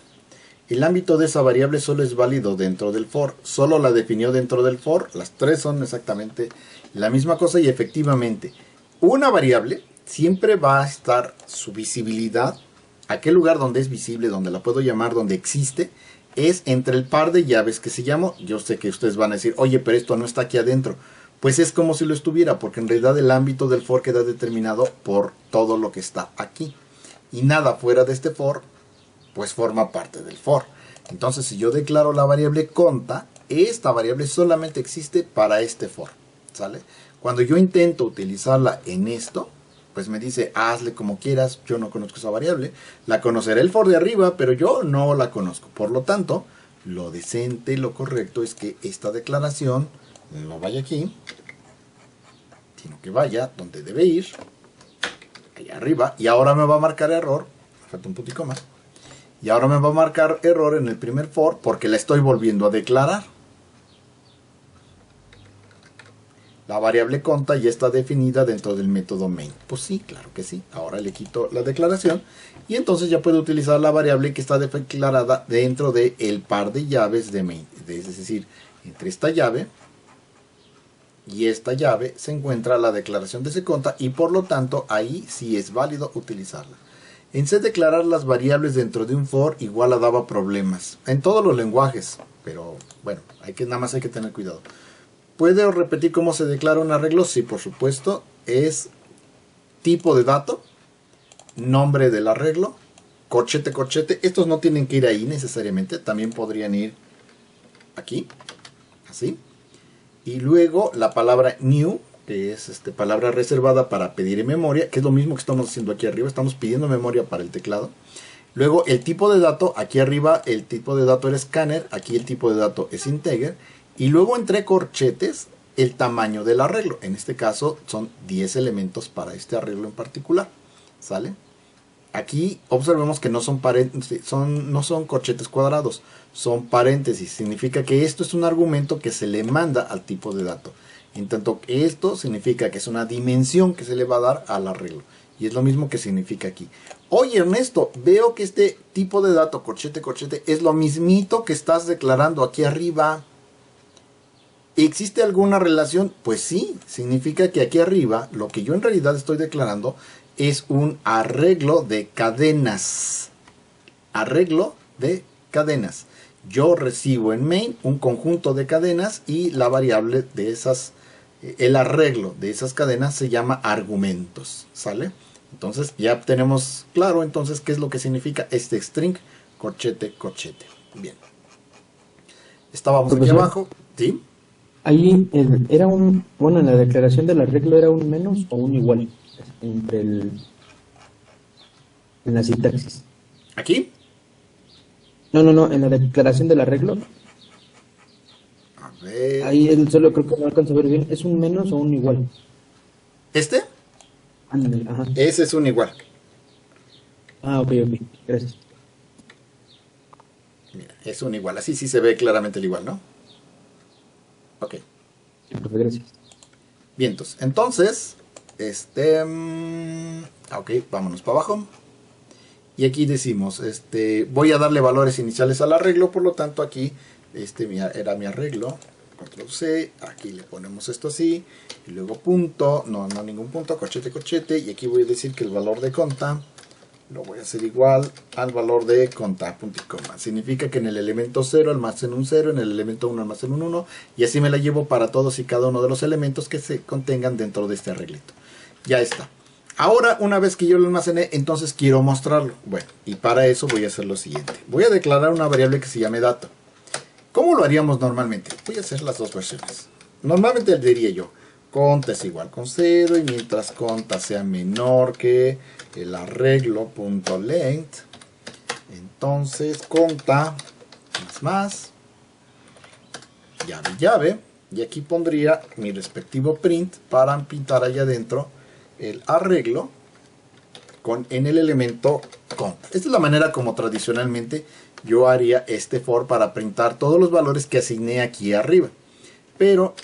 El ámbito de esa variable solo es válido dentro del for. Solo la definió dentro del for. Las tres son exactamente la misma cosa y efectivamente una variable siempre va a estar su visibilidad. Aquel lugar donde es visible, donde la puedo llamar, donde existe, es entre el par de llaves que se llamó. Yo sé que ustedes van a decir, oye, pero esto no está aquí adentro. Pues es como si lo estuviera, porque en realidad el ámbito del for queda determinado por todo lo que está aquí. Y nada fuera de este for, pues forma parte del for. Entonces, si yo declaro la variable conta, esta variable solamente existe para este for, ¿sale? Cuando yo intento utilizarla en esto, pues me dice, hazle como quieras, yo no conozco esa variable. La conocerá el for de arriba, pero yo no la conozco. Por lo tanto, lo decente, lo correcto es que esta declaración no vaya aquí, sino que vaya donde debe ir, allá arriba, y ahora me va a marcar error, falta un puntico más, Y ahora me va a marcar error en el primer for porque la estoy volviendo a declarar. La variable conta ya está definida dentro del método main. Pues sí, claro que sí. Ahora le quito la declaración y entonces ya puedo utilizar la variable que está declarada dentro del par de llaves de main. Es decir, entre esta llave y esta llave se encuentra la declaración de seconda y por lo tanto ahí sí es válido utilizarla. En C, declarar las variables dentro de un for igual daba problemas en todos los lenguajes, pero bueno, nada más hay que tener cuidado. ¿Puedo repetir cómo se declara un arreglo? Sí, por supuesto. Es tipo de dato, nombre del arreglo, corchete, corchete. Estos no tienen que ir ahí necesariamente, también podrían ir aquí, así. Y luego la palabra new, que es palabra reservada para pedir en memoria, que es lo mismo que estamos haciendo aquí arriba, estamos pidiendo memoria para el teclado. Luego el tipo de dato, aquí arriba el tipo de dato era scanner, aquí el tipo de dato es integer. Y luego entre corchetes el tamaño del arreglo. En este caso son 10 elementos para este arreglo en particular. ¿Sale? Aquí observemos que no son corchetes cuadrados, son paréntesis. Significa que esto es un argumento que se le manda al tipo de dato. En tanto que esto significa que es una dimensión que se le va a dar al arreglo. Y es lo mismo que significa aquí. Oye Ernesto, veo que este tipo de dato, corchete, corchete, es lo mismito que estás declarando aquí arriba. ¿Existe alguna relación? Pues sí, significa que aquí arriba lo que yo en realidad estoy declarando es un arreglo de cadenas. Arreglo de cadenas. Yo recibo en main un conjunto de cadenas y la variable de esas, el arreglo de esas cadenas se llama argumentos. ¿Sale? Entonces ya tenemos claro entonces qué es lo que significa este string corchete, corchete. Bien. Estábamos aquí abajo. ¿Sí? Ahí era bueno, en la declaración del arreglo era un menos o un igual en la sintaxis. ¿Aquí? No, en la declaración del arreglo. A ver. Ahí él solo creo que no alcanza a ver bien, ¿es un menos o un igual? ¿Este? Ándale, ajá. Ese es un igual. Ok, gracias. Mira, es un igual, así sí se ve claramente el igual, ¿no? Ok. Gracias. Bien, entonces, ok, vámonos para abajo. Y aquí decimos, voy a darle valores iniciales al arreglo, por lo tanto aquí, era mi arreglo. Control C, aquí le ponemos esto así, y luego punto, no ningún punto, corchete, corchete, y aquí voy a decir que el valor de conta lo voy a hacer igual al valor de conta, punto y coma. Significa que en el elemento 0 almaceno un 0, en el elemento 1 almaceno un 1, y así me la llevo para todos y cada uno de los elementos que se contengan dentro de este arreglito. Ya está. Ahora, una vez que yo lo almacené, entonces quiero mostrarlo. Bueno, y para eso voy a hacer lo siguiente. Voy a declarar una variable que se llame dato. ¿Cómo lo haríamos normalmente? Voy a hacer las dos versiones. Normalmente diría yo, conta es igual con 0 y mientras conta sea menor que el arreglo.length, entonces conta más llave, y aquí pondría mi respectivo print para pintar allá adentro el arreglo en el elemento conta. Esta es la manera como tradicionalmente yo haría este for para printar todos los valores que asigné aquí arriba. Pero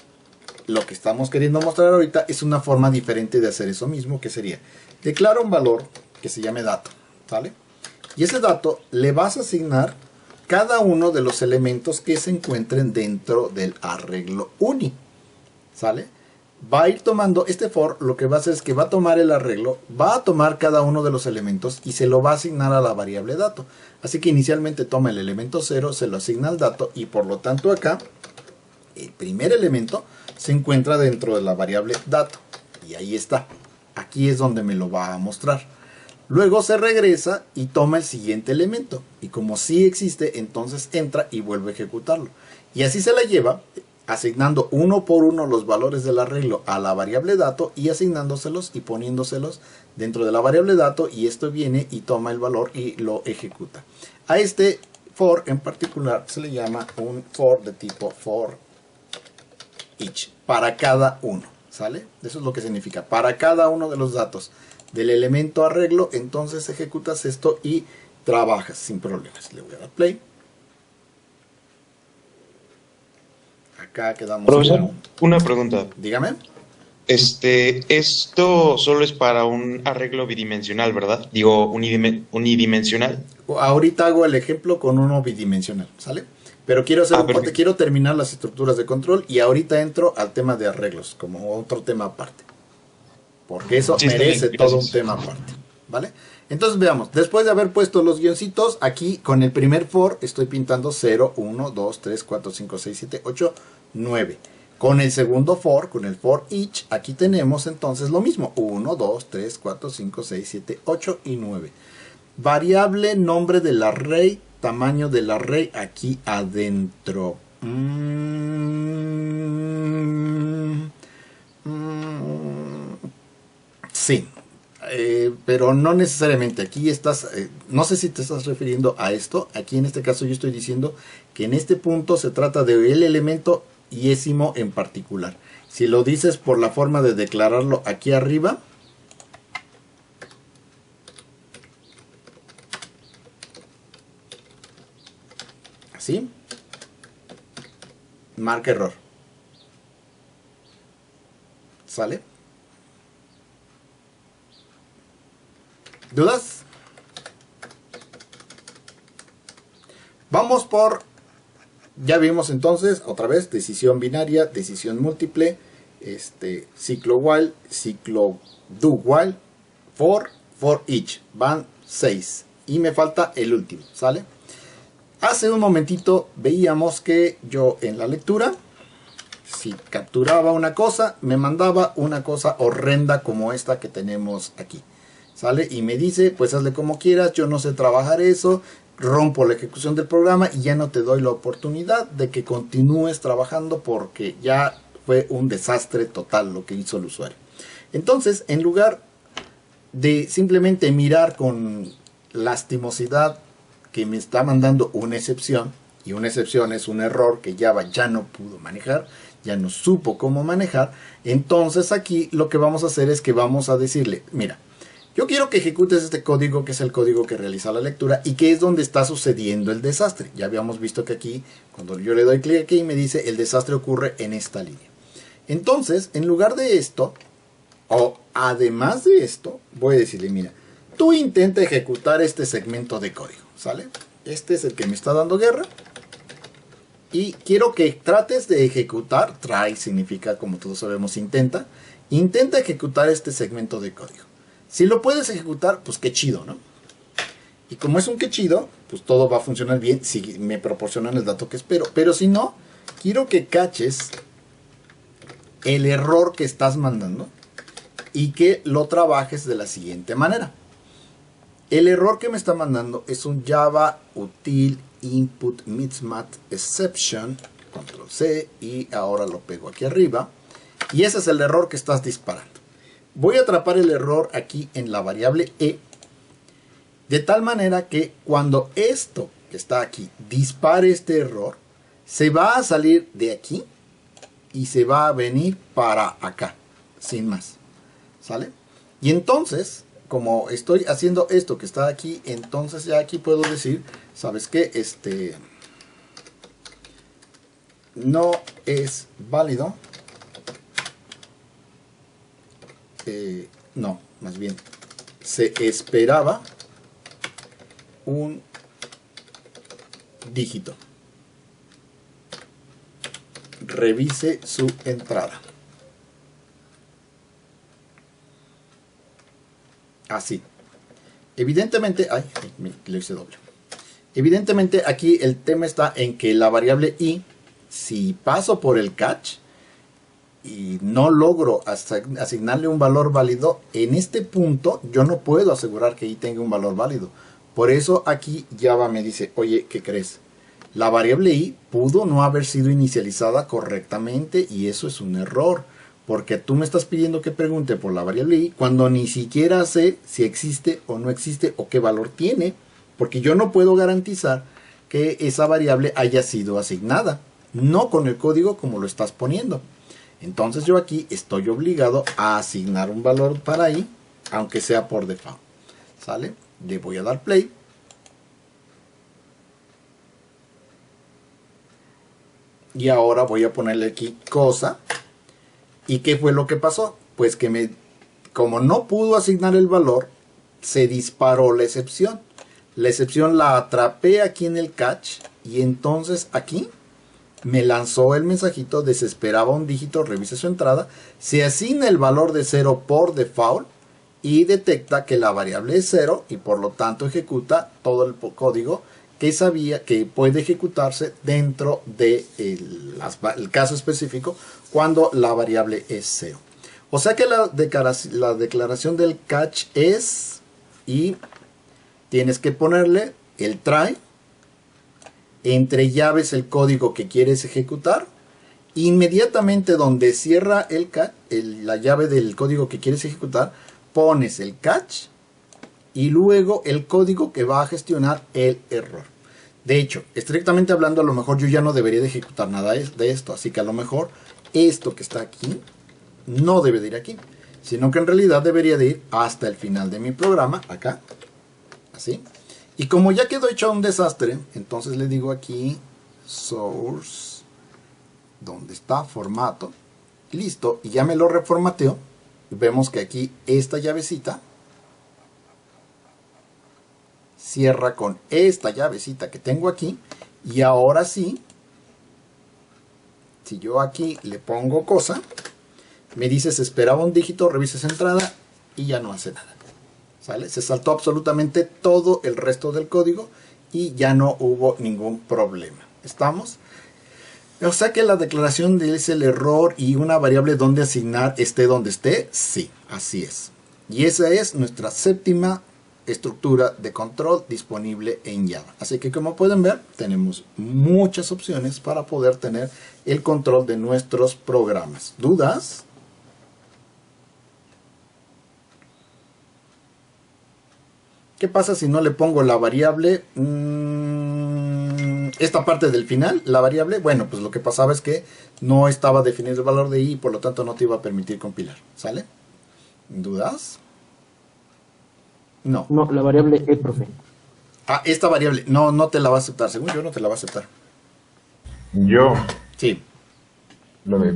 lo que estamos queriendo mostrar ahorita es una forma diferente de hacer eso mismo, que sería, declara un valor que se llame dato, ¿sale? Y ese dato le vas a asignar cada uno de los elementos que se encuentren dentro del arreglo uni, ¿sale? Va a ir tomando, este for lo que va a hacer es que va a tomar el arreglo, va a tomar cada uno de los elementos y se lo va a asignar a la variable dato. Así que inicialmente toma el elemento 0, se lo asigna al dato y por lo tanto acá el primer elemento se encuentra dentro de la variable dato. Y ahí está. Aquí es donde me lo va a mostrar. Luego se regresa y toma el siguiente elemento. Y como sí existe, entonces entra y vuelve a ejecutarlo. Y así se la lleva, asignando uno por uno los valores del arreglo a la variable dato y asignándoselos y poniéndoselos dentro de la variable dato, y esto viene y toma el valor y lo ejecuta. A este for en particular se le llama un for de tipo for each, para cada uno, ¿sale? Eso es lo que significa, para cada uno de los datos del elemento arreglo, entonces ejecutas esto y trabajas sin problemas. Le voy a dar play. Acá quedamos. Profesor, una pregunta. Dígame. Esto solo es para un arreglo bidimensional, ¿verdad? Digo, unidimensional. Ahorita hago el ejemplo con uno bidimensional, ¿sale? Pero quiero hacer perfecto. quiero terminar las estructuras de control y ahorita entro al tema de arreglos, como otro tema aparte. Porque eso Sí, está merece bien, todo un gracias. tema aparte, ¿vale? Entonces veamos, después de haber puesto los guioncitos, aquí con el primer for estoy pintando 0, 1, 2, 3, 4, 5, 6, 7, 8, 9. Con el segundo for, con el for each, aquí tenemos entonces lo mismo. 1, 2, 3, 4, 5, 6, 7, 8 y 9. Variable nombre del array, tamaño del array aquí adentro. Sí, pero no necesariamente. Aquí estás, no sé si te estás refiriendo a esto. Aquí en este caso yo estoy diciendo que en este punto se trata del elemento iésimo en particular. Si lo dices por la forma de declararlo aquí arriba, así, marca error. ¿Sale? ¿Dudas? Vamos por, ya vimos entonces, otra vez, decisión binaria, decisión múltiple, ciclo while, ciclo do while, for each. Van 6. Y me falta el último, ¿sale? Hace un momentito veíamos que yo en la lectura, si capturaba una cosa, me mandaba una cosa horrenda como esta que tenemos aquí. ¿Sale? Y me dice, pues hazle como quieras, yo no sé trabajar eso, rompo la ejecución del programa y ya no te doy la oportunidad de que continúes trabajando porque ya fue un desastre total lo que hizo el usuario. Entonces, en lugar de simplemente mirar con lastimosidad que me está mandando una excepción, y una excepción es un error que Java ya no pudo manejar, ya no supo cómo manejar, entonces aquí lo que vamos a hacer es que vamos a decirle, mira, yo quiero que ejecutes este código que es el código que realiza la lectura y que es donde está sucediendo el desastre. Ya habíamos visto que aquí, cuando yo le doy clic aquí, me dice el desastre ocurre en esta línea. Entonces, en lugar de esto, o además de esto, voy a decirle, mira, tú intenta ejecutar este segmento de código, ¿sale? Este es el que me está dando guerra. Y quiero que trates de ejecutar, try significa, como todos sabemos, intenta ejecutar este segmento de código. Si lo puedes ejecutar, pues qué chido, ¿no? Y como es un qué chido, pues todo va a funcionar bien si me proporcionan el dato que espero. Pero si no, quiero que caches el error que estás mandando y que lo trabajes de la siguiente manera. El error que me está mandando es un Java util input mismatch exception, control C, y ahora lo pego aquí arriba. Y ese es el error que estás disparando. Voy a atrapar el error aquí en la variable e, de tal manera que cuando esto que está aquí dispare este error, se va a salir de aquí y se va a venir para acá, sin más, ¿sale? Y entonces, como estoy haciendo esto que está aquí, entonces ya aquí puedo decir, ¿sabes qué? No es válido. No, más bien se esperaba un dígito. Revise su entrada. Así. Evidentemente, le hice doble. Evidentemente aquí el tema está en que la variable i, si paso por el catch y no logro asignarle un valor válido, en este punto yo no puedo asegurar que i tenga un valor válido. Por eso aquí Java me dice, oye, ¿qué crees? La variable i pudo no haber sido inicializada correctamente y eso es un error. Porque tú me estás pidiendo que pregunte por la variable i cuando ni siquiera sé si existe o no existe o qué valor tiene. Porque yo no puedo garantizar que esa variable haya sido asignada. No con el código como lo estás poniendo. Entonces yo aquí estoy obligado a asignar un valor para i, aunque sea por default. ¿Sale? Le voy a dar play. Y ahora voy a ponerle aquí cosa. ¿Y qué fue lo que pasó? Pues que como no pudo asignar el valor, se disparó la excepción. La excepción la atrapé aquí en el catch y entonces aquí me lanzó el mensajito de se esperaba un dígito, revise su entrada, se asigna el valor de 0 por default y detecta que la variable es 0 y por lo tanto ejecuta todo el código que sabía que puede ejecutarse dentro del caso específico cuando la variable es 0. O sea que la declaración del catch es, y tienes que ponerle el try, entre llaves el código que quieres ejecutar, inmediatamente donde cierra la llave del código que quieres ejecutar, pones el catch y luego el código que va a gestionar el error. De hecho, estrictamente hablando, a lo mejor yo ya no debería de ejecutar nada de esto, así que a lo mejor esto que está aquí no debe de ir aquí, sino que en realidad debería de ir hasta el final de mi programa, acá, así. Y como ya quedó hecho un desastre, entonces le digo aquí source, donde está formato, listo, y ya me lo reformateo. Vemos que aquí esta llavecita cierra con esta llavecita que tengo aquí, y ahora sí, si yo aquí le pongo cosa, me dice se esperaba un dígito, revisa esa entrada y ya no hace nada. ¿Sale? Se saltó absolutamente todo el resto del código y ya no hubo ningún problema. ¿Estamos? O sea que la declaración es el error y una variable donde asignar esté donde esté. Sí, así es. Y esa es nuestra séptima estructura de control disponible en Java. Así que como pueden ver, tenemos muchas opciones para poder tener el control de nuestros programas. ¿Dudas? ¿Qué pasa si no le pongo la variable? Esta parte del final, la variable, bueno, pues lo que pasaba es que no estaba definido el valor de i y por lo tanto no te iba a permitir compilar. ¿Sale? ¿Dudas? No. No, la variable es, profe. Ah, esta variable, no te la va a aceptar. Según yo, no te la va a aceptar. Yo, Sí.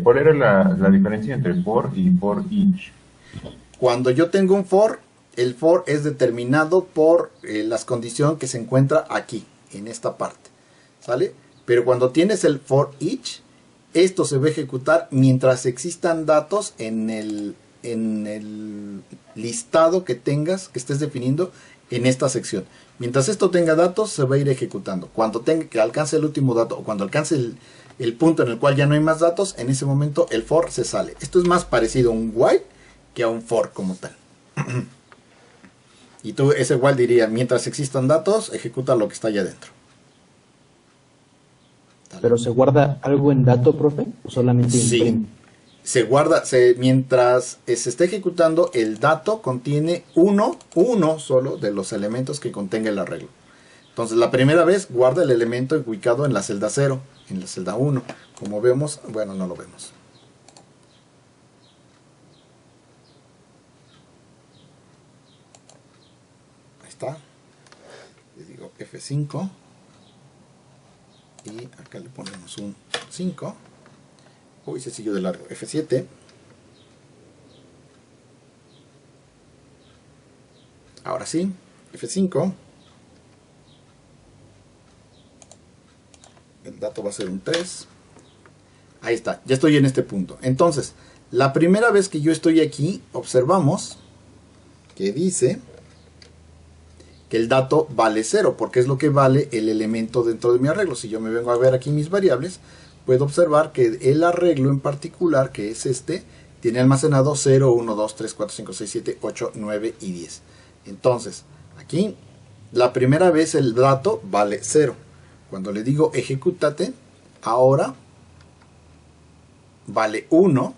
¿cuál era la diferencia entre for y for each? Cuando yo tengo un for, el for es determinado por las condiciones que se encuentra aquí, en esta parte. ¿Sale? Pero cuando tienes el for each, esto se va a ejecutar mientras existan datos en el listado que tengas, que estés definiendo en esta sección. Mientras esto tenga datos, se va a ir ejecutando. Cuando que alcance el último dato o cuando alcance el punto en el cual ya no hay más datos, en ese momento el for se sale. Esto es más parecido a un while que a un for como tal. Y tú ese while diría, mientras existan datos, ejecuta lo que está allá adentro. ¿Pero se guarda algo en dato, profe? ¿O solamente imprime? Sí. Se guarda, mientras se esté ejecutando, el dato contiene uno solo de los elementos que contenga el arreglo. Entonces la primera vez guarda el elemento ubicado en la celda 0, en la celda 1. Como vemos, bueno, no lo vemos. Ahí está. Le digo F5. Y acá le ponemos un 5. Uy, se siguió de largo. F7. Ahora sí. F5. El dato va a ser un 3. Ahí está. Ya estoy en este punto. Entonces, la primera vez que yo estoy aquí, observamos que dice que el dato vale 0, porque es lo que vale el elemento dentro de mi arreglo. Si yo me vengo a ver aquí mis variables, puedo observar que el arreglo en particular, que es este, tiene almacenado 0, 1, 2, 3, 4, 5, 6, 7, 8, 9 y 10. Entonces, aquí, la primera vez el dato vale 0. Cuando le digo ejecútate, ahora vale 1.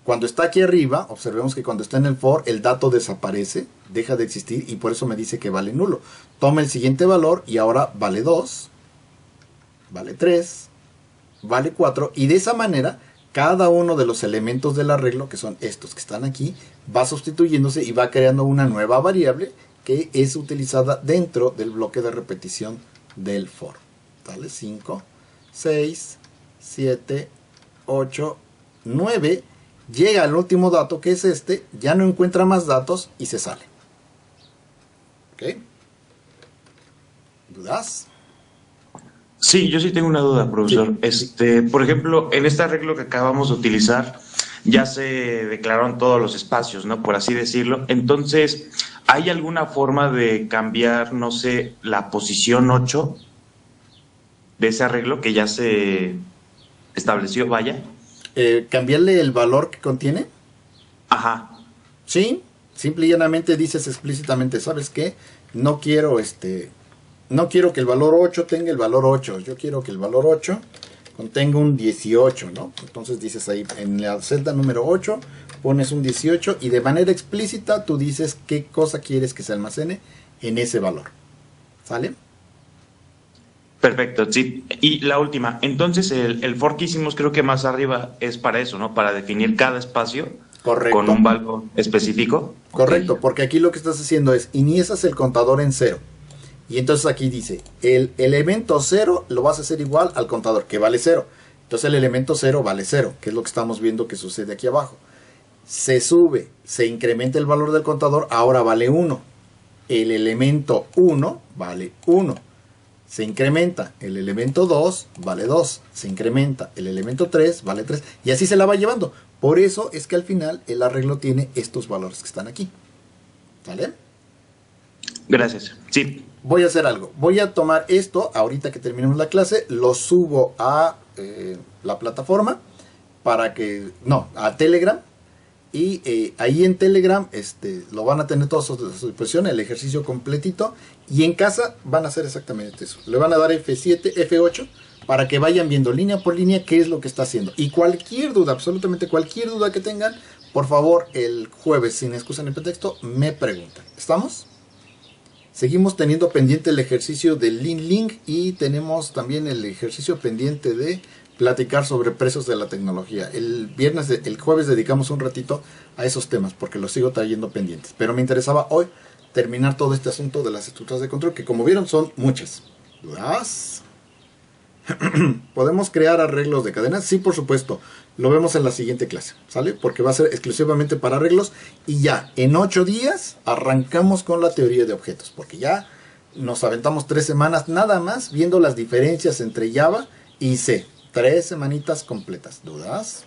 Cuando está aquí arriba, observemos que cuando está en el for, el dato desaparece, deja de existir y por eso me dice que vale nulo. Toma el siguiente valor y ahora vale 2, vale 3, vale 4 y de esa manera cada uno de los elementos del arreglo, que son estos que están aquí, va sustituyéndose y va creando una nueva variable que es utilizada dentro del bloque de repetición del for. ¿Vale? 5, 6, 7, 8, 9. Llega al último dato, que es este, ya no encuentra más datos y se sale. ¿Ok? ¿Dudas? Sí, yo sí tengo una duda, profesor. Por ejemplo, en este arreglo que acabamos de utilizar, ya se declararon todos los espacios, ¿no? Por así decirlo. Entonces, ¿hay alguna forma de cambiar, no sé, la posición 8 de ese arreglo que ya se estableció, vaya? ¿Cambiarle el valor que contiene? Ajá. Sí, simple y llanamente dices explícitamente, ¿sabes qué? No quiero no quiero que el valor 8 tenga el valor 8, yo quiero que el valor 8 contenga un 18, ¿no? Entonces dices ahí, en la celda número 8, pones un 18 y de manera explícita tú dices qué cosa quieres que se almacene en ese valor. ¿Sale? Perfecto, sí. Y la última, entonces el for que hicimos creo que más arriba es para eso, ¿no? Para definir cada espacio Correcto. con un valor específico. Correcto, Ok. porque aquí lo que estás haciendo es inicias el contador en 0. Y entonces aquí dice, el elemento 0 lo vas a hacer igual al contador, que vale 0. Entonces el elemento 0 vale 0, que es lo que estamos viendo que sucede aquí abajo. Se sube, se incrementa el valor del contador, ahora vale 1. El elemento 1 vale 1. Se incrementa el elemento 2, vale 2. Se incrementa el elemento 3, vale 3. Y así se la va llevando. Por eso es que al final el arreglo tiene estos valores que están aquí. ¿Vale? Gracias. Sí. Voy a hacer algo. Voy a tomar esto, ahorita que terminemos la clase, lo subo a la plataforma para que... No, a Telegram. Y ahí en Telegram lo van a tener todos a su disposición, el ejercicio completito. Y en casa van a hacer exactamente eso. Le van a dar F7, F8 para que vayan viendo línea por línea qué es lo que está haciendo. Y cualquier duda, absolutamente cualquier duda que tengan, por favor, el jueves, sin excusa ni pretexto, me preguntan. ¿Estamos? Seguimos teniendo pendiente el ejercicio del Lean Link y tenemos también el ejercicio pendiente de platicar sobre precios de la tecnología. El jueves dedicamos un ratito a esos temas porque los sigo trayendo pendientes. Pero me interesaba hoy terminar todo este asunto de las estructuras de control, que como vieron son muchas. ¿Dudas? ¿Podemos crear arreglos de cadenas? Sí, por supuesto. Lo vemos en la siguiente clase, ¿sale? Porque va a ser exclusivamente para arreglos. Y ya, en 8 días arrancamos con la teoría de objetos. Porque ya nos aventamos 3 semanas nada más viendo las diferencias entre Java y C. 3 semanitas completas. ¿Dudas?